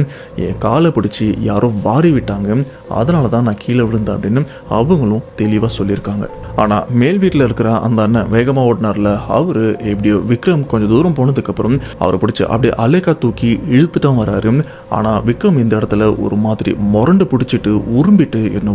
என் காலை பிடிச்சி யாரோ வாரி விட்டாங்க, அதனால தான் நான் கீழே விழுந்தேன் அப்படின்னு அவங்களும் தெளிவாக சொல்லியிருக்காங்க. ஆனால் மேல் வீட்டில் இருக்கிற அந்த அண்ணன் வேகமாக ஓடினார்ல, அவரு எப்படியோ விக்ரம் கொஞ்சம் தூரம் போனதுக்கப்புறம் அவரை பிடிச்சி அப்படியே அலேக்கா தூக்கி இழுத்துட்டும் வராரு. ஆனால் விக்ரம் இந்த இடத்துல ஒரு மாதிரி முரண்டு பிடிச்சிட்டு உரும்பிட்டு என்ன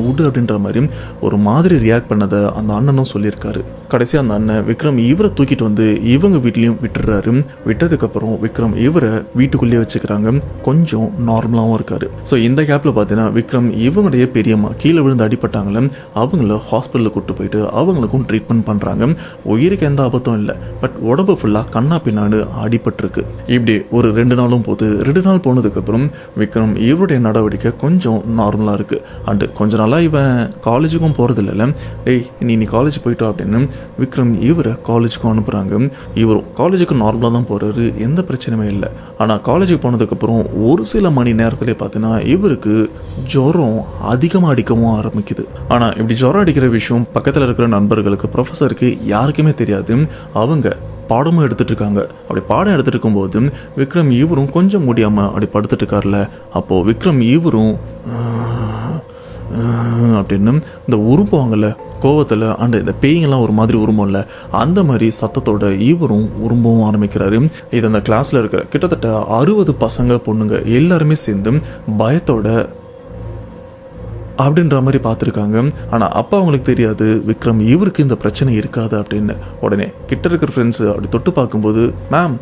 விடு அப்படின்ற மாதிரி ஒரு மாதிரி ரியாக்ட் பண்ணதை அந்த அண்ணனும் சொல்லியிருக்காரு. கடைசியாக அந்த அண்ணன் விக்ரம் இவரை தூக்கிட்டு வந்து இவங்க வீட்லேயும் விட்டுறாரு. விட்டதுக்கப்புறம் விக்ரம் இவரை வீட்டுக்குள்ளேயே வச்சுக்கிறாங்க. கொஞ்சம் நார்மலாகவும் இருக்காரு. ஸோ இந்த கேப்பில் பார்த்தீங்கன்னா விக்ரம் இவங்களுடைய பெரியம்மா கீழே விழுந்து அடிப்பட்டாங்களே, அவங்கள ஹாஸ்பிட்டலில் கூட்டு போயிட்டு அவங்களுக்கும் ட்ரீட்மெண்ட் பண்ணுறாங்க. உயிருக்கு எந்த ஆபத்தும் இல்லை, பட் உடம்பு ஃபுல்லாக கண்ணா பின்னாடு அடிபட்டிருக்கு. இப்படி ஒரு 2 நாளும் போகுது. 2 நாள் போனதுக்கப்புறம் விக்ரம் இவருடைய நடவடிக்கை கொஞ்சம் நார்மலாக இருக்குது. அண்டு கொஞ்ச நாளாக இவன் காலேஜுக்கும் போகிறது இல்லைல்ல, டேய் நீ காலேஜ் போயிட்டோம் அப்படின்னு விக்ரம் இவரை காலேஜுக்கும் அனுப்புகிறாங்க. இவரும் காலேஜுக்கு நார்மலாக தான் போகிறாரு, எந்த பிரச்சனையுமே இல்லை. ஆனால் காலேஜுக்கு போனதுக்கப்புறம் ஒரு சில மணி நேரத்திலே பார்த்தீங்கன்னா இவருக்கு ஜுரம் அதிகமாக அடிக்கவும் ஆரம்பிக்குது. ஆனால் இப்படி ஜுரம் அடிக்கிற விஷயம் பக்கத்தில் இருக்கிற நண்பர்களுக்கு ப்ரொஃபஸருக்கு யாருக்குமே தெரியாது. அவங்க பாடமும் எடுத்துட்டு இருக்காங்க. அப்படி பாடம் எடுத்துட்டு இருக்கும்போது விக்ரம் இவரும் கொஞ்சம் முடியாமல் அப்படி படுத்துட்டு இருக்கார்ல, அப்போது விக்ரம் இவரும் அப்படின்னு இந்த உரும்புவாங்கல்ல கோவத்தில் அண்ட் இந்த பேய்ங்கெல்லாம் ஒரு மாதிரி உரும்பும்ல, அந்த மாதிரி சத்தத்தோட இவரும் உரும்பவும் ஆரம்பிக்கிறாரு. இது அந்த கிளாஸில் இருக்கிற கிட்டத்தட்ட 60 பசங்க பொண்ணுங்க எல்லாருமே சேர்ந்து பயத்தோட அப்படின்ற மாதிரி பார்த்துருக்காங்க. ஆனால் அப்போ அவங்களுக்கு தெரியாது விக்ரம் இவருக்கு இந்த பிரச்சனை இருக்காது அப்படின்னு. உடனே கிட்ட இருக்கிற ஃப்ரெண்ட்ஸு அப்படி தொட்டு பார்க்கும்போது மேம்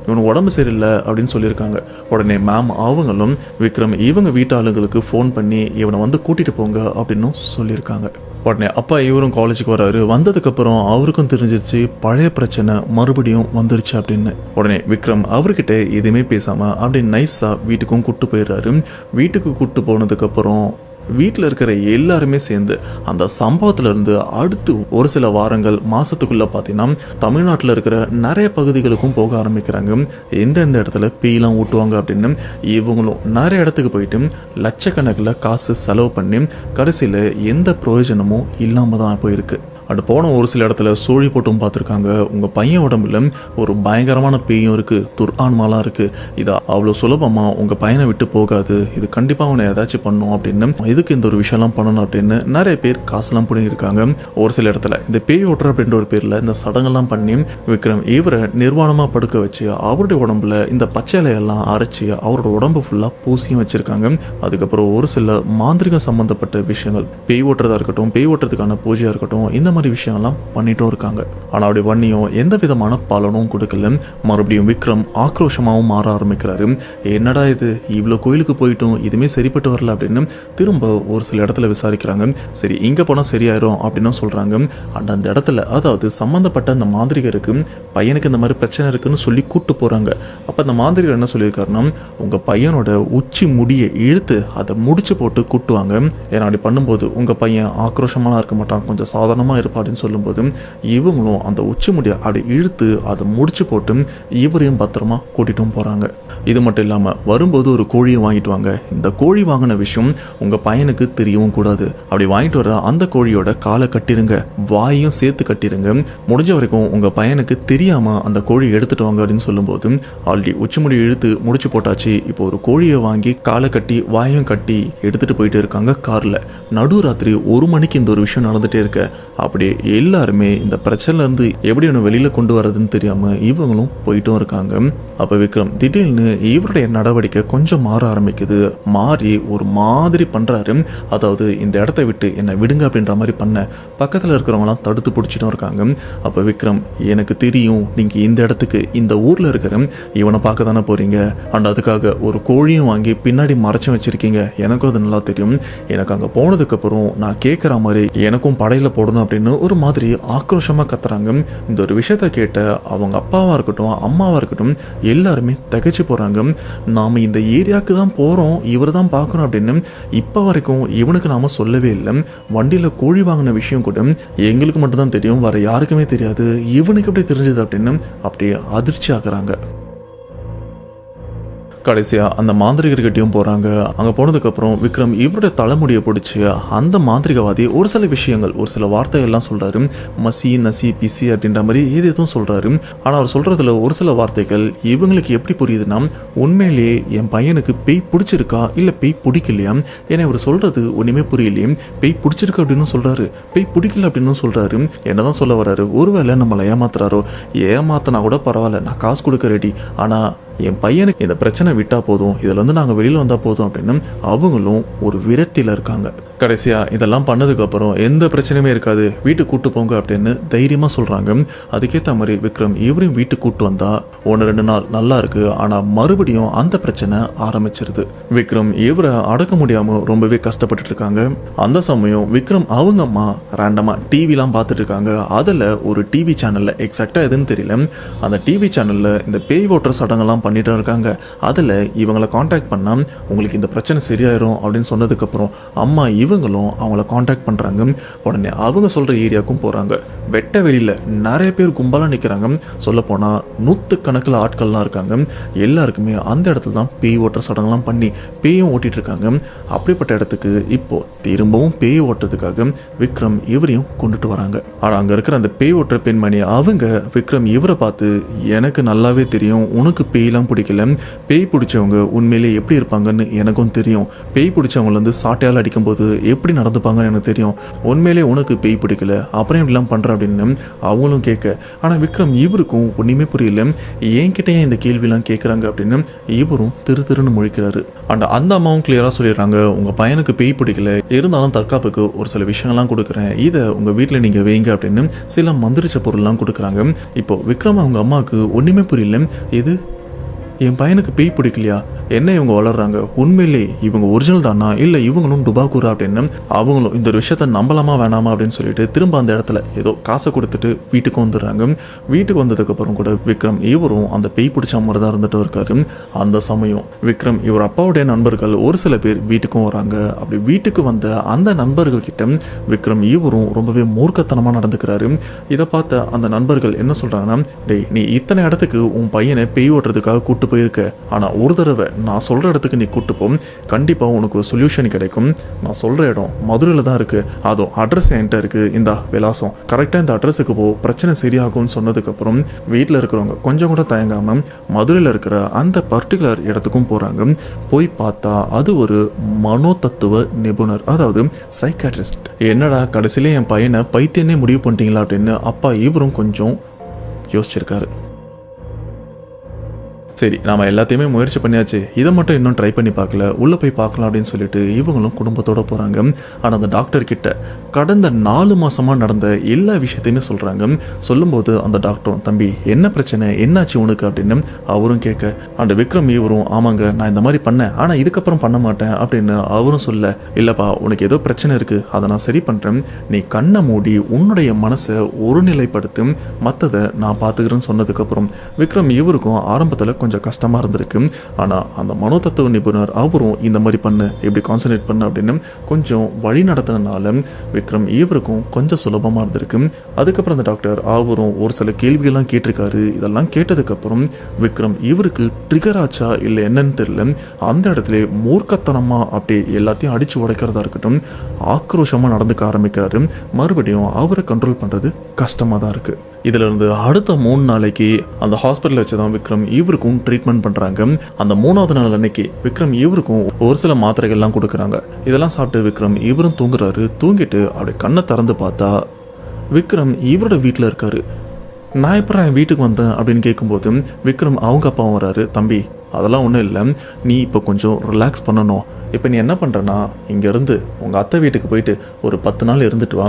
இவனுக்கு உடம்பு சரியில்லை அப்படின்னு சொல்லியிருக்காங்க. உடனே மேம் அவங்களும் விக்ரம் இவங்க வீட்டு ஆளுங்களுக்கு ஃபோன் பண்ணி இவனை வந்து கூட்டிகிட்டு போங்க அப்படின்னு சொல்லியிருக்காங்க. உடனே அப்பா இவரும் காலேஜுக்கு வராரு. வந்ததுக்கப்புறம் அவருக்கும் தெரிஞ்சிருச்சு பழைய பிரச்சனை மறுபடியும் வந்துருச்சு அப்படின்னு. உடனே விக்ரம் அவர்கிட்ட எதுவுமே பேசாமல் அப்படியே நைஸாக வீட்டுக்கும் கூப்பிட்டு போயிடுறாரு. வீட்டுக்கு கூப்பிட்டு போனதுக்கப்புறம் வீட்டில் இருக்கிற எல்லாருமே சேர்ந்து அந்த சம்பவத்திலிருந்து அடுத்து ஒரு சில வாரங்கள் மாதத்துக்குள்ளே பார்த்தீங்கன்னா தமிழ்நாட்டில் இருக்கிற நிறைய பகுதிகளுக்கும் போக ஆரம்பிக்கிறாங்க. எந்தெந்த இடத்துல பேயெலாம் ஊட்டுவாங்க அப்படின்னு இவங்களும் நிறைய இடத்துக்கு போயிட்டு லட்சக்கணக்கில் காசு செலவு பண்ணி கடைசியில் எந்த பிரயோஜனமும் இல்லாமல் தான் போயிருக்கு. அண்ட் போன ஒரு சில இடத்துல சோழி போட்டும் பார்த்துருக்காங்க. உங்க பையன் உடம்புல ஒரு பயங்கரமான பேயும் இருக்கு, துர்ஆன்மாலாம் இருக்கு, இது அவ்வளவு சுலபமா உங்க பையனை விட்டு போகாது, இது கண்டிப்பா அவனை ஏதாச்சும் பண்ணும் அப்படின்னு, இதுக்கு இந்த ஒரு விஷயம்லாம் பண்ணணும் அப்படின்னு நிறைய பேர் காசுலாம் பிடிங்கிருக்காங்க. ஒரு சில இடத்துல இந்த பேய் ஓட்டுற அப்படின்ற ஒரு பேர்ல இந்த சடங்கெல்லாம் பண்ணி விக்ரம் இவரை நிர்வாணமா படுக்க வச்சு அவருடைய உடம்புல இந்த பச்சை இலையெல்லாம் அரைச்சி அவரோட உடம்பு ஃபுல்லா பூசியும் வச்சிருக்காங்க. அதுக்கப்புறம் ஒரு சில மாந்திரிகம் சம்பந்தப்பட்ட விஷயங்கள், பேய் ஓட்டுறதா இருக்கட்டும், பேய் ஓட்டுறதுக்கான பூஜையா இருக்கட்டும், இந்த மாதிரி விஷயம்லாம் பண்ணிட்டும் இருக்காங்க. ஆனா அப்படி பண்ணியும் எந்த விதமான பலனும் கொடுக்கல. மறுபடியும் விக்ரம் ஆக்ரோஷமாவும் மாற ஆரம்பிக்கிறாரு. என்னடா இது, இவ்வளவு கோயிலுக்கு போயிட்டும் இதுமே சரிப்பட்டு வரல அப்படின்னு திரும்ப ஒரு சில இடத்துல விசாரிக்கிறாங்க. சரி இங்க போனா சரியாயிரும் அப்படின்னு சொல்றாங்க. அந்த இடத்துல அதாவது சம்பந்தப்பட்ட அந்த மாந்திரிகருக்கு பையனுக்கு இந்த மாதிரி பிரச்சனை இருக்குன்னு சொல்லி கூட்டு போறாங்க. அப்ப அந்த மாந்திரிகர் என்ன சொல்லியிருக்காருன்னா, உங்க பையனோட உச்சி முடியை இழுத்து அதை முடிச்சு போட்டு கூட்டுவாங்க. ஏன்னா அப்படி பண்ணும்போது உங்க பையன் ஆக்ரோஷமாலாம் இருக்க மாட்டான், கொஞ்சம் சாதாரணமா இருப்பான்னு சொல்லும்போது இவங்களும் அந்த உச்சி முடியை அப்படி இழுத்து அதை முடிச்சு போட்டு இவரையும் பத்திரமா கூட்டிட்டும் போறாங்க. இது மட்டும் இல்லாம வரும்போது ஒரு கோழியை வாங்கிட்டு வாங்க. இந்த கோழி வாங்கின விஷயம் உங்க பையனுக்கு தெரியவும் கூடாது. அப்படி வாங்கிட்டு வர அந்த கோழியோட காலை கட்டிருங்க, வாயையும் சேர்த்து கட்டிருங்க, முடிஞ்ச வரைக்கும் உங்க பையனுக்கு தெரியாம அந்த கோழி எடுத்துட்டு வாங்க அப்படின்னு சொல்லும்போது ஆல்ரெடி உச்சிமுடி இழுத்து முடிச்சு போட்டாச்சு. இப்போ ஒரு கோழியை வாங்கி காலை கட்டி வாயும் கட்டி எடுத்துட்டு போயிட்டு இருக்காங்க கார்ல. நடுராத்திரி 1 மணிக்கு இந்த ஒரு விஷயம் நடந்துட்டே இருக்க அப்படியே எல்லாருமே இந்த பிரச்சனைல இருந்து எப்படி ஒன்று வெளியில கொண்டு வரதுன்னு தெரியாம இவங்களும் போயிட்டும் இருக்காங்க. அப்ப விக்ரம் திடீர்னு இவருடைய நடவடிக்கை கொஞ்சம் மாற ஆரம்பிக்குது. மாறி ஒரு மாதிரி பண்றாரு. அதாவது இந்த இடத்த விட்டு என்னை விடுங்க அப்படின்ற மாதிரி பண்ண பக்கத்துல இருக்கிறவங்களாம் தடுத்து பிடிச்சிட்டும் இருக்காங்க. அப்ப விக்ரம், எனக்கு தெரியும் நீங்க இந்த இடத்துக்கு இந்த ஊர்ல இருக்கிற இவனை பார்க்க தானே போறீங்க, அண்ட் அதுக்காக ஒரு கோழியும் வாங்கி பின்னாடி மறைச்சு வச்சிருக்கீங்க, எனக்கும் அது நல்லா தெரியும். எனக்கு அங்க போனதுக்கு அப்புறம் நான் கேட்கிற மாதிரி எனக்கும் படையில போடணும் அப்படின்னு ஒரு மாதிரி ஆக்ரோஷமா கத்துறாங்க. இந்த ஒரு விஷயத்த கேட்ட அவங்க அப்பாவா இருக்கட்டும் அம்மாவா இருக்கட்டும் எல்லாருமே திகைச்சு போறாங்க. நாம இந்த ஏரியாவுக்கு தான் போறோம், இவர் தான் பார்க்கணும் அப்படின்னு இப்ப வரைக்கும் இவனுக்கு நாம சொல்லவே இல்லை. வண்டியில கோழி வாங்கின விஷயம் கூட எங்களுக்கு மட்டும் தான் தெரியும், வேற யாருக்குமே தெரியாது, இவனுக்கு எப்படி தெரிஞ்சது அப்படின்னு அப்படியே அதிர்ச்சி ஆகுறாங்க. கடைசியா அந்த மாந்திரிகர்கிட்டையும் போறாங்க. அங்க போனதுக்கு அப்புறம் விக்ரம் இவருடைய தலைமுடியை பிடிச்சி அந்த மாந்திரிகவாதி ஒரு சில விஷயங்கள் ஒரு சில வார்த்தைகள்லாம் சொல்றாரு. மசி நசி பிசி அப்படின்ற மாதிரி எதுவும் சொல்றாரு. ஆனா அவர் சொல்றதுல ஒரு சில வார்த்தைகள் இவங்களுக்கு எப்படி புரியுதுன்னா, உண்மையிலேயே என் பையனுக்கு பேய் பிடிச்சிருக்கா இல்ல பேய் பிடிக்கலையா, ஏன்னா இவர் சொல்றது ஒண்ணுமே புரியலையே. பேய் பிடிச்சிருக்கு அப்படின்னு சொல்றாரு, பேய் பிடிக்கல அப்படின்னு சொல்றாரு. என்னதான் சொல்ல வர்றாரு, ஒருவேளை நம்மளை ஏமாத்துறாரோ, ஏமாத்தினா கூட பரவாயில்ல, நான் காசு கொடுக்க ரெடி, ஆனா என் பையனுக்கு இந்த பிரச்சனை விட்டா போதும், இதுல இருந்து நாங்க வெளியில வந்தா போதும் அப்படின்னு அவங்களும் ஒரு விரக்தியில இருக்காங்க. கடைசியா இதெல்லாம் பண்ணதுக்கு அப்புறம் எந்த பிரச்சனையுமே இருக்காது, வீட்டுக்கு கூட்டு போங்க அப்படின்னு தைரியமா சொல்றாங்க. அதுக்கேற்ற மாதிரி விக்ரம் இவரையும் வீட்டுக்கு கூட்டு வந்தா 1-2 நாள் நல்லா இருக்கு, ஆனா மறுபடியும் அந்த பிரச்சனை ஆரம்பிச்சிருது. விக்ரம் இவரை அடக்க முடியாம ரொம்பவே கஷ்டப்பட்டு இருக்காங்க. அந்த சமயம் விக்ரம் அவங்க அம்மா ரேண்டமா டிவிலாம் பார்த்துட்டு இருக்காங்க. அதுல ஒரு டிவி சேனல்ல எக்ஸாக்டா எதுன்னு தெரியல, அந்த டிவி சேனல்ல இந்த பேய் ஓட்டுற சடங்கெல்லாம் பண்ணிட்டு இருக்காங்க. அதுல இவங்களை காண்டாக்ட் பண்ணா உங்களுக்கு இந்த பிரச்சனை சரியாயிரும் அப்படின்னு சொன்னதுக்கு அப்புறம் அம்மா இவங்களும் அவங்கள காண்டாக்ட் பண்றாங்க. உடனே அவங்க சொல்ற ஏரியாவுக்கும் போறாங்க. வெட்ட வெளியில நிறைய பேர் கும்பலா நிக்கிறாங்க. சொல்ல போனா 100கணக்கில் ஆட்கள்லாம் இருக்காங்க. எல்லாருக்குமே அந்த இடத்துல தான் பேய் ஓட்டுற சடங்கெல்லாம் பண்ணி பேயும் ஓட்டிட்டு இருக்காங்க. அப்படிப்பட்ட இடத்துக்கு இப்போ திரும்பவும் பேய் ஓட்டுறதுக்காக விக்ரம் இவரையும் கொண்டுட்டு வராங்க. ஆனா அங்க இருக்கிற அந்த பேய் ஓட்டுற பெண்மணி அவங்க விக்ரம் இவரை பார்த்து, எனக்கு நல்லாவே தெரியும் உனக்கு பேய்லாம் பிடிக்கல, பேய் பிடிச்சவங்க உண்மையிலே எப்படி இருப்பாங்கன்னு எனக்கும் தெரியும், பேய் பிடிச்சவங்களை வந்து சாட்டையால் அடிக்கும்போது எப்படி நடந்துப்பாங்கன்னு எனக்கு தெரியும், உண்மையிலே உனக்கு பேய் பிடிக்கல அப்புறம் இப்படிலாம் பண்ற அப்படின்னு அவங்களும் கேட்க, ஆனா விக்ரம் இவருக்கும் ஒண்ணுமே புரியல, என்கிட்ட இந்த கேள்விலாம் கேட்கறாங்க அப்படின்னு இவரும் திருன்னு முழிக்கிறாரு. அண்ட் அந்த அம்மாவும் கிளியரா சொல்லிடுறாங்க, உங்க பையனுக்கு பேய் பிடிக்கல, இருந்தாலும் தற்காப்புக்கு ஒரு சில விஷயங்கள்லாம் கொடுக்குறேன், இதை உங்க வீட்டுல நீங்க வைங்க அப்படின்னு சில மந்திரிச்ச பொருள்லாம் கொடுக்குறாங்க. இப்போ விக்ரம் அவங்க அம்மாவுக்கு ஒண்ணுமே புரியல, இது என் பையனுக்கு பேய் பிடிக்கலையா, என்ன இவங்க வளர்றாங்க, உண்மையிலே இவங்க ஒரிஜினல் தானா இல்ல இவங்களும் டுபாக்கூரா அப்படின்னு அவங்களும் இந்த ஒரு விஷயத்த நம்பலாமா வேணாமா அப்படின்னு சொல்லிட்டு திரும்ப அந்த இடத்துல ஏதோ காசை கொடுத்துட்டு வீட்டுக்கு வந்துடுறாங்க. வீட்டுக்கு வந்ததுக்கு அப்புறம் கூட விக்ரம் இவரும் அந்த பேய் பிடிச்ச மாதிரி தான் இருந்துட்டு இருக்காரு. அந்த சமயம் விக்ரம் இவர் அப்பாவுடைய நண்பர்கள் ஒரு சில பேர் வீட்டுக்கும் வராங்க. அப்படி வீட்டுக்கு வந்த அந்த நண்பர்கள் கிட்ட விக்ரம் இவரும் ரொம்பவே மூர்க்கத்தனமா நடந்துக்கிறாரு. இதை பார்த்த அந்த நண்பர்கள் என்ன சொல்றாங்கன்னா, டேய் நீ இத்தனை இடத்துக்கு உன் பையனை பேய் ஓட்டுறதுக்காக கூட்டு போயிருக்க, ஆனால் ஒரு தடவை நான் சொல்கிற இடத்துக்கு நீ கூட்டு போ, கண்டிப்பாக உனக்கு ஒரு சொல்யூஷன் கிடைக்கும். நான் சொல்கிற இடம் மதுரையில் தான் இருக்குது, அதுவும் அட்ரஸ் என்கிட்ட இருக்குது, இந்த விலாசம் கரெக்டாக இந்த அட்ரஸுக்கு போ, பிரச்சனை சரியாகும்னு சொன்னதுக்கப்புறம் வீட்டில் இருக்கிறவங்க கொஞ்சம் கூட தயங்காமல் மதுரையில் இருக்கிற அந்த பர்டிகுலர் இடத்துக்கும் போகிறாங்க. போய் பார்த்தா அது ஒரு மனோதத்துவ நிபுணர், அதாவது சைக்காட்ரிஸ்ட். என்னடா கடைசியிலே என் பையனை பைத்தியனே முடிவு பண்ணிட்டீங்களா அப்படின்னு அப்பா இவரும் கொஞ்சம் யோசிச்சிருக்காரு. சரி, நாம் எல்லாத்தையுமே முயற்சி பண்ணியாச்சு, இதை மட்டும் இன்னும் ட்ரை பண்ணி பார்க்கல, உள்ளே போய் பார்க்கலாம் அப்படின்னு சொல்லிட்டு இவங்களும் குடும்பத்தோடு போகிறாங்க. ஆனால் அந்த டாக்டர் கிட்ட கடந்த 4 மாதமாக நடந்த எல்லா விஷயத்தையுமே சொல்கிறாங்க. சொல்லும்போது அந்த டாக்டரும், தம்பி என்ன பிரச்சனை, என்னாச்சு உனக்கு அப்படின்னு அவரும் கேட்க, அந்த விக்ரம் இவரும், ஆமாங்க நான் இந்த மாதிரி பண்ணேன், ஆனால் இதுக்கப்புறம் பண்ண மாட்டேன் அப்படின்னு அவரும் சொல்ல, இல்லைப்பா உனக்கு ஏதோ பிரச்சனை இருக்குது, அதை நான் சரி பண்ணுறேன், நீ கண்ணை மூடி உன்னுடைய மனசை ஒருநிலைப்படுத்தி மற்றதை நான் பார்த்துக்கிறேன்னு சொன்னதுக்கப்புறம் விக்ரம் இவருக்கும் ஆரம்பத்தில் கொஞ்சம் கஷ்டமாக இருந்திருக்கு. ஆனால் அந்த மனோதத்துவ நிபுணர் அவரும் இந்த மாதிரி பண்ணு, இப்படி கான்சன்ட்ரேட் பண்ணு அப்படின்னு கொஞ்சம் வழி நடத்தினால விக்ரம் இவருக்கும் கொஞ்சம் சுலபமாக இருந்திருக்கு. அதுக்கப்புறம் அந்த டாக்டர் அவரும் ஒரு சில கேள்விகள்லாம் கேட்டிருக்காரு. இதெல்லாம் கேட்டதுக்கப்புறம் விக்ரம் இவருக்கு ட்ரிகர் ஆச்சா இல்லை என்னன்னு தெரியல, அந்த இடத்துல மூர்க்கத்தனமாக அப்படியே எல்லாத்தையும் அடித்து உடைக்கிறதா இருக்கட்டும், ஆக்ரோஷமாக நடந்துக்க ஆரம்பிக்கிறாரு. மறுபடியும் அவரை கண்ட்ரோல் பண்ணுறது கஷ்டமாக தான் இருக்குது. இதிலிருந்து அடுத்த 3 நாளைக்கு அந்த ஹாஸ்பிட்டல் வச்சு தான் விக்ரம் இவருக்கும் ட்ரீட்மெண்ட் பண்ணுறாங்க. அந்த 3வது நாள் அன்னைக்கு விக்ரம் இவருக்கும் ஒரு சில மாத்திரைகள்லாம் கொடுக்குறாங்க. இதெல்லாம் சாப்பிட்டு விக்ரம் இவரும் தூங்குறாரு. தூங்கிட்டு அப்படி கண்ணை திறந்து பார்த்தா விக்ரம் இவரோட வீட்டில் இருக்காரு. நான் எப்போ என் வீட்டுக்கு வந்தேன் அப்படின்னு கேட்கும்போது விக்ரம் அவங்க அப்பாவும் வராரு. தம்பி அதெல்லாம் ஒன்றும் இல்லை, நீ இப்போ கொஞ்சம் ரிலாக்ஸ் பண்ணணும். இப்போ நீ என்ன பண்ணுறன்னா, இங்கேருந்து உங்கள் அத்தை வீட்டுக்கு போயிட்டு ஒரு 10 நாள் இருந்துட்டு வா,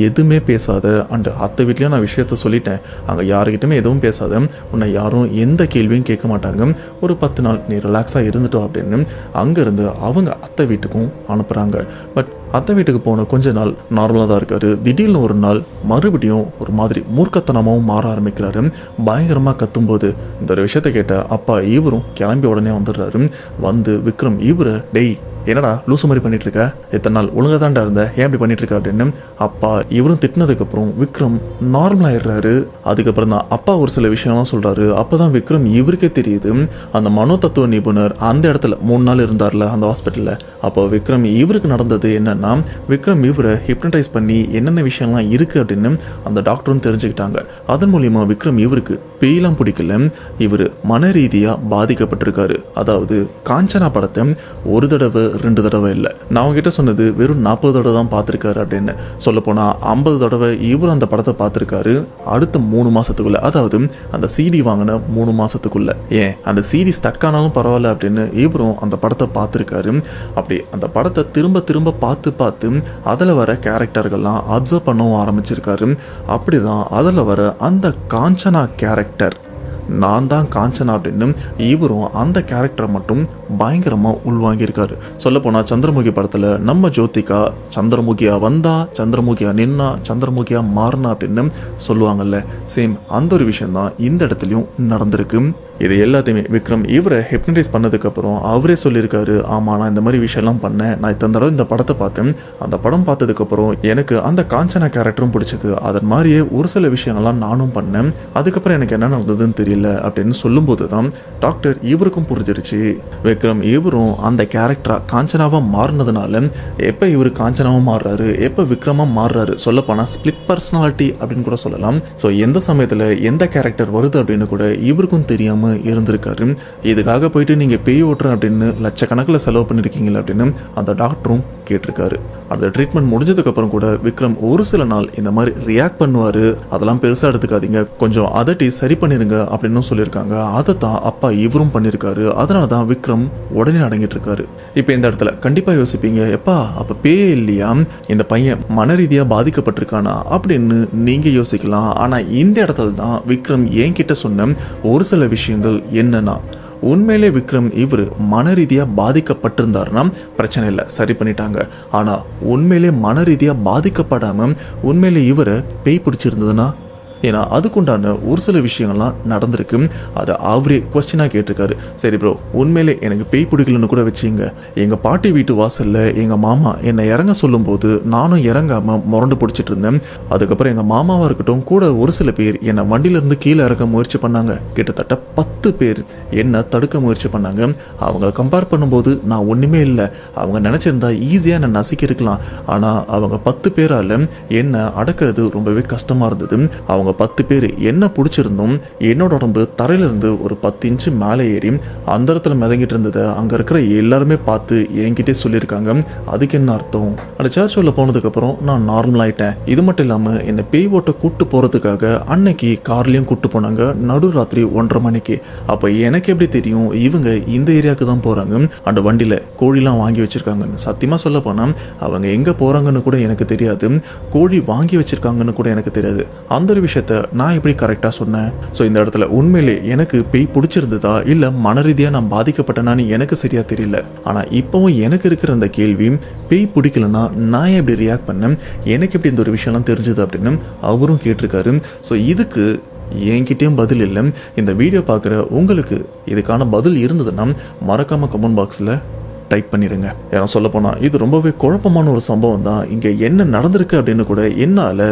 எதுவுமே பேசாத. அண்டு அத்தை வீட்லேயும் நான் விஷயத்த சொல்லிட்டேன், அங்கே யாருக்கிட்டுமே எதுவும் பேசாத, உன்னை யாரும் எந்த கேள்வியும் கேட்க மாட்டாங்க, ஒரு 10 நாள் நீ ரிலாக்ஸாக இருந்துட்டோம் அப்படின்னு அங்கேருந்து அவங்க அத்தை வீட்டுக்கும் அனுப்புகிறாங்க. பட் அத்தை வீட்டுக்கு போன கொஞ்ச நாள் நார்மலாக தான் இருக்காரு. திடீர்னு ஒரு நாள் மறுபடியும் ஒரு மாதிரி மூர்க்கத்தனமாகவும் மாற ஆரம்பிக்கிறாரு. பயங்கரமாக கத்தும்போது இந்த ஒரு விஷயத்தை கேட்ட அப்பா இவரும் கிளம்பி உடனே வந்துடுறாரு. வந்து விக்ரம் இவரை, டேய் என்னடா லூசு மாதிரி பண்ணிட்டு இருக்க, எத்தனை நாள் ஒழுங்காக தான்டா இருந்த, ஏன் இப்படி பண்ணிட்டு இருக்க அப்படின்னு அப்பா இவரும் திட்டினதுக்கப்புறம் விக்ரம் நார்மலாகிடுறாரு. அதுக்கப்புறம் தான் அப்பா ஒரு சில விஷயம்லாம் சொல்கிறாரு. அப்போ தான் விக்ரம் இவருக்கே தெரியுது, அந்த மனோதத்துவ நிபுணர் அந்த இடத்துல 3 நாள் இருந்தார்ல அந்த ஹாஸ்பிட்டலில், அப்போ விக்ரம் இவருக்கு நடந்தது என்னன்னா, விக்ரம் இவரை ஹிப்னடைஸ் பண்ணி என்னென்ன விஷயம்லாம் இருக்குது அப்படின்னு அந்த டாக்டரும் தெரிஞ்சுக்கிட்டாங்க. அதன் மூலியமாக விக்ரம் இவருக்கு பேயெல்லாம் பிடிக்கல, இவர் மன ரீதியாக பாதிக்கப்பட்டிருக்காரு. அதாவது காஞ்சனா படத்தை ஒரு தடவை 2 தடவை இல்லை, நான் அவங்ககிட்ட சொன்னது வெறும் 40 தடவை தான் பார்த்துருக்காரு அப்படின்னு. சொல்லப்போனால் 50 தடவை இவர் அந்த படத்தை பார்த்துருக்காரு. அடுத்த 3 மாதத்துக்குள்ள, அதாவது அந்த சிடி வாங்கின 3 மாதத்துக்குள்ள, ஏன் அந்த சிடி ஸ்டக் ஆனாலும் பரவாயில்ல அப்படின்னு இவரும் அந்த படத்தை பார்த்துருக்காரு. அப்படி அந்த படத்தை திரும்ப திரும்ப பார்த்து அதில் வர கேரக்டர்கள்லாம் அப்சர்வ் பண்ணவும் ஆரம்பிச்சிருக்காரு. அப்படிதான் அதில் வர அந்த காஞ்சனா கேரக்டர், நான் தான் காஞ்சனா அப்படின்னு இவரும் அந்த கேரக்டரை மட்டும் பயங்கரமாக உள்வாங்கியிருக்காரு. சொல்லப்போனால் சந்திரமுகி படத்தில் நம்ம ஜோதிகா சந்திரமுகியா வந்தா, சந்திரமுகியா நின்னா, சந்திரமுகியா மாறினா அப்படின்னு சொல்லுவாங்கல்ல, சேம் அந்த ஒரு விஷயம்தான் இந்த இடத்துலையும் நடந்திருக்கு. இது எல்லாத்தையுமே விக்ரம் இவரை ஹிப்னடைஸ் பண்ணதுக்கப்புறம் அவரே சொல்லியிருக்காரு, ஆமாம் நான் இந்த மாதிரி விஷயம்லாம் பண்ணேன், நான் இத்தனை தடவை இந்த படத்தை பார்த்தேன், அந்த படம் பார்த்ததுக்கப்புறம் எனக்கு அந்த காஞ்சனா கேரக்டரும் பிடிச்சது, அதன் மாதிரியே ஒரு சில விஷயங்கள்லாம் நானும் பண்ணேன், அதுக்கப்புறம் எனக்கு என்ன நடந்ததுன்னு தெரியல அப்படின்னு சொல்லும்போது தான் டாக்டர் இவருக்கும் புரிஞ்சிருச்சு, விக்ரம் இவரும் அந்த கேரக்டரா காஞ்சனாவாக மாறினதுனால எப்போ இவர் காஞ்சனாவாக மாறுறாரு, எப்போ விக்ரமாக மாறுறாரு, சொல்லப்போனால் ஸ்பிளிட் பர்சனாலிட்டி அப்படின்னு கூட சொல்லலாம். ஸோ எந்த சமயத்தில் எந்த கேரக்டர் வருது அப்படின்னு கூட இவருக்கும் தெரியாமல் இருந்திருக்காரு. இதுக்காக போயிட்டு நீங்க பேய் ஓட்டுறேன் அப்படின்னு லட்சக்கணக்கில் செலவு பண்ணிருக்கீங்களா அப்படின்னு அந்த டாக்டரும் கேட்டிருக்காரு. அந்த ட்ரீட்மெண்ட் முடிஞ்சதுக்கு அப்புறம் கூட விக்ரம் ஒரு சில நாள் இந்த மாதிரி ரியாக்ட் பண்ணுவாரு, அதெல்லாம் பெருசா எடுத்துக்காதீங்க, கொஞ்சம் அதட்டி சரி பண்ணிருங்க அப்படின்னு சொல்லியிருக்காங்க. அதை தான் அப்பா இவரும் பண்ணியிருக்காரு. அதனால தான் விக்ரம் உடனே அடங்கிட்டு இருக்காரு. இப்போ இந்த இடத்துல கண்டிப்பா யோசிப்பீங்க, எப்பா அப்ப பேயே இல்லையா, இந்த பையன் மன ரீதியா பாதிக்கப்பட்டிருக்கானா அப்படின்னு நீங்க யோசிக்கலாம். ஆனா இந்த இடத்துல தான் விக்ரம் என்கிட்ட சொன்ன ஒரு சில விஷயங்கள் என்னன்னா, உண்மையிலே விக்ரம் இவர் மன ரீதியாக பாதிக்கப்பட்டிருந்தாருன்னா பிரச்சனை இல்லை, சரி பண்ணிட்டாங்க. ஆனால் உண்மையிலே மன ரீதியாக பாதிக்கப்படாமல் உண்மையிலே இவரை பேய் பிடிச்சிருந்ததுன்னா ஏன்னா அதுக்குண்டான ஒரு சில விஷயங்கள்லாம் நடந்திருக்கு. அதை அவரே கொஸ்டினாக கேட்டிருக்காரு. சரி ப்ரோ, உண்மையிலே எனக்கு பேய் பிடிக்கலன்னு கூட வச்சுங்க. எங்கள் பாட்டி வீட்டு வாசலில் எங்கள் மாமா என்னை இறங்க சொல்லும்போது நானும் இறங்காமல் முரண்டு பிடிச்சிட்டு இருந்தேன். அதுக்கப்புறம் எங்கள் மாமாவாக இருக்கட்டும் கூட ஒரு சில பேர் என்னை வண்டியிலேருந்து கீழே இறக்க முயற்சி பண்ணாங்க. கிட்டத்தட்ட 10 பேர் என்னை தடுக்க முயற்சி பண்ணாங்க. அவங்கள கம்பேர் பண்ணும்போது நான் ஒன்றுமே இல்லை. அவங்க நினச்சிருந்தா ஈஸியாக என்னை நசுக்கியிருக்கலாம். ஆனால் அவங்க 10 பேரால் என்னை அடக்கிறது ரொம்பவே கஷ்டமாக இருந்தது. அவங்க 10 பேர் என்ன பிடிச்சிருந்தோம். என்னோட உடம்பு தரையிலிருந்து ஒரு 10 இன்ச்சு மேலே ஏறி அந்த இடத்துல மிதங்கிட்டு இருந்ததை அங்கே இருக்கிற எல்லாருமே பார்த்து என்கிட்டே சொல்லியிருக்காங்க. அதுக்கு என்ன அர்த்தம்? அந்த சர்ச் உள்ள போனதுக்கப்புறம் நான் நார்மல் ஆகிட்டேன். இது மட்டும் இல்லாமல் என்னை பேய் ஓட்ட கூட்டு போகிறதுக்காக அன்னைக்கு கார்லேயும் கூட்டு போனாங்க. நடுராத்திரி 1:30 மணிக்கு. அப்போ எனக்கு எப்படி தெரியும் இவங்க இந்த ஏரியாவுக்கு தான் போகிறாங்க, அந்த வண்டியில் கோழிலாம் வாங்கி வச்சுருக்காங்கன்னு? சத்தியமாக சொல்ல போனால் அவங்க எங்கே போகிறாங்கன்னு கூட எனக்கு தெரியாது. கோழி வாங்கி வச்சுருக்காங்கன்னு கூட எனக்கு தெரியாது. அந்த ஒரு விஷயத்த நான் எப்படி கரெக்டாக சொன்னேன்? ஸோ இந்த இடத்துல உண்மையிலே எனக்கு பேய் பிடிச்சிருந்ததா இல்லை மன ரீதியாக நான் பாதிக்கப்பட்டேனான்னு எனக்கு சரியாக தெரியல. ஆனால் இப்போவும் எனக்கு இருக்கிற அந்த கேள்வி, பேய் பிடிக்கலன்னா நான் எப்படி ரியாக்ட் பண்ணேன், எனக்கு எப்படி இந்த ஒரு விஷயம்லாம் தெரிஞ்சது அப்படின்னு அவரும் கேட்டிருக்காரு. ஸோ இதுக்கு என்கிட்டயும் பதில் இல்லை. இந்த வீடியோ பார்க்குற உங்களுக்கு இதுக்கான பதில் இருந்ததுன்னா மறக்காமல் கமெண்ட் பாக்ஸில் டைப் பண்ணிடுங்க. ஏன்னா சொல்லப்போனால் இது ரொம்பவே குழப்பமான ஒரு சம்பவம் தான். இங்கே என்ன நடந்திருக்கு அப்படின்னு கூட என்னால்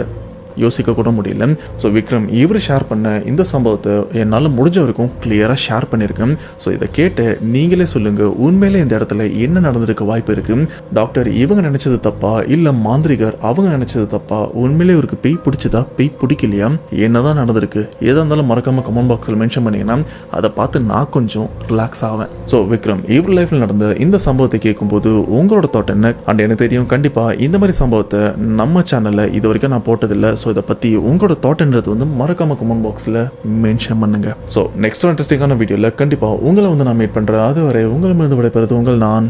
யோசிக்க கூட முடியல. ஸோ விக்ரம் இவர் ஷேர் பண்ண இந்த சம்பவத்தை என்னால் முடிஞ்ச வரைக்கும் கிளியராக ஷேர் பண்ணியிருக்கேன். ஸோ இதை கேட்டு நீங்களே சொல்லுங்கள், உண்மையிலே இந்த இடத்துல என்ன நடந்திருக்க வாய்ப்பு இருக்குது? டாக்டர் இவங்க நினச்சது தப்பா இல்லை மாந்திரிகர் அவங்க நினச்சது தப்பா? உண்மையிலே இவருக்கு பேய் பிடிச்சதா பேய் பிடிக்கலையா? என்னதான் நடந்திருக்கு? எதாக இருந்தாலும் மறக்காமல் கமெண்ட் பாக்ஸில் மென்ஷன் பண்ணிங்கன்னா அதை பார்த்து நான் கொஞ்சம் ரிலாக்ஸ் ஆவேன். ஸோ விக்ரம் இவர் லைஃப்பில் நடந்த இந்த சம்பவத்தை கேட்கும்போது உங்களோட தாட் என்ன? அண்ட் எனக்கு தெரியும் கண்டிப்பாக இந்த மாதிரி சம்பவத்தை நம்ம சேனலில் இது வரைக்கும் நான் போட்டதில்லை. ஸோ இதை பற்றி உங்களோட தாட்ன்றது வந்து மறக்காம கமெண்ட் பாக்ஸில் மென்ஷன் பண்ணுங்க. ஸோ நெக்ஸ்ட் இன்ட்ரெஸ்டிங்கான வீடியோவில் கண்டிப்பாக உங்களை வந்து நான் மீட் பண்ணுறேன். அதுவரை உங்களிடமிருந்து விடைபெறுவது உங்கள் நான்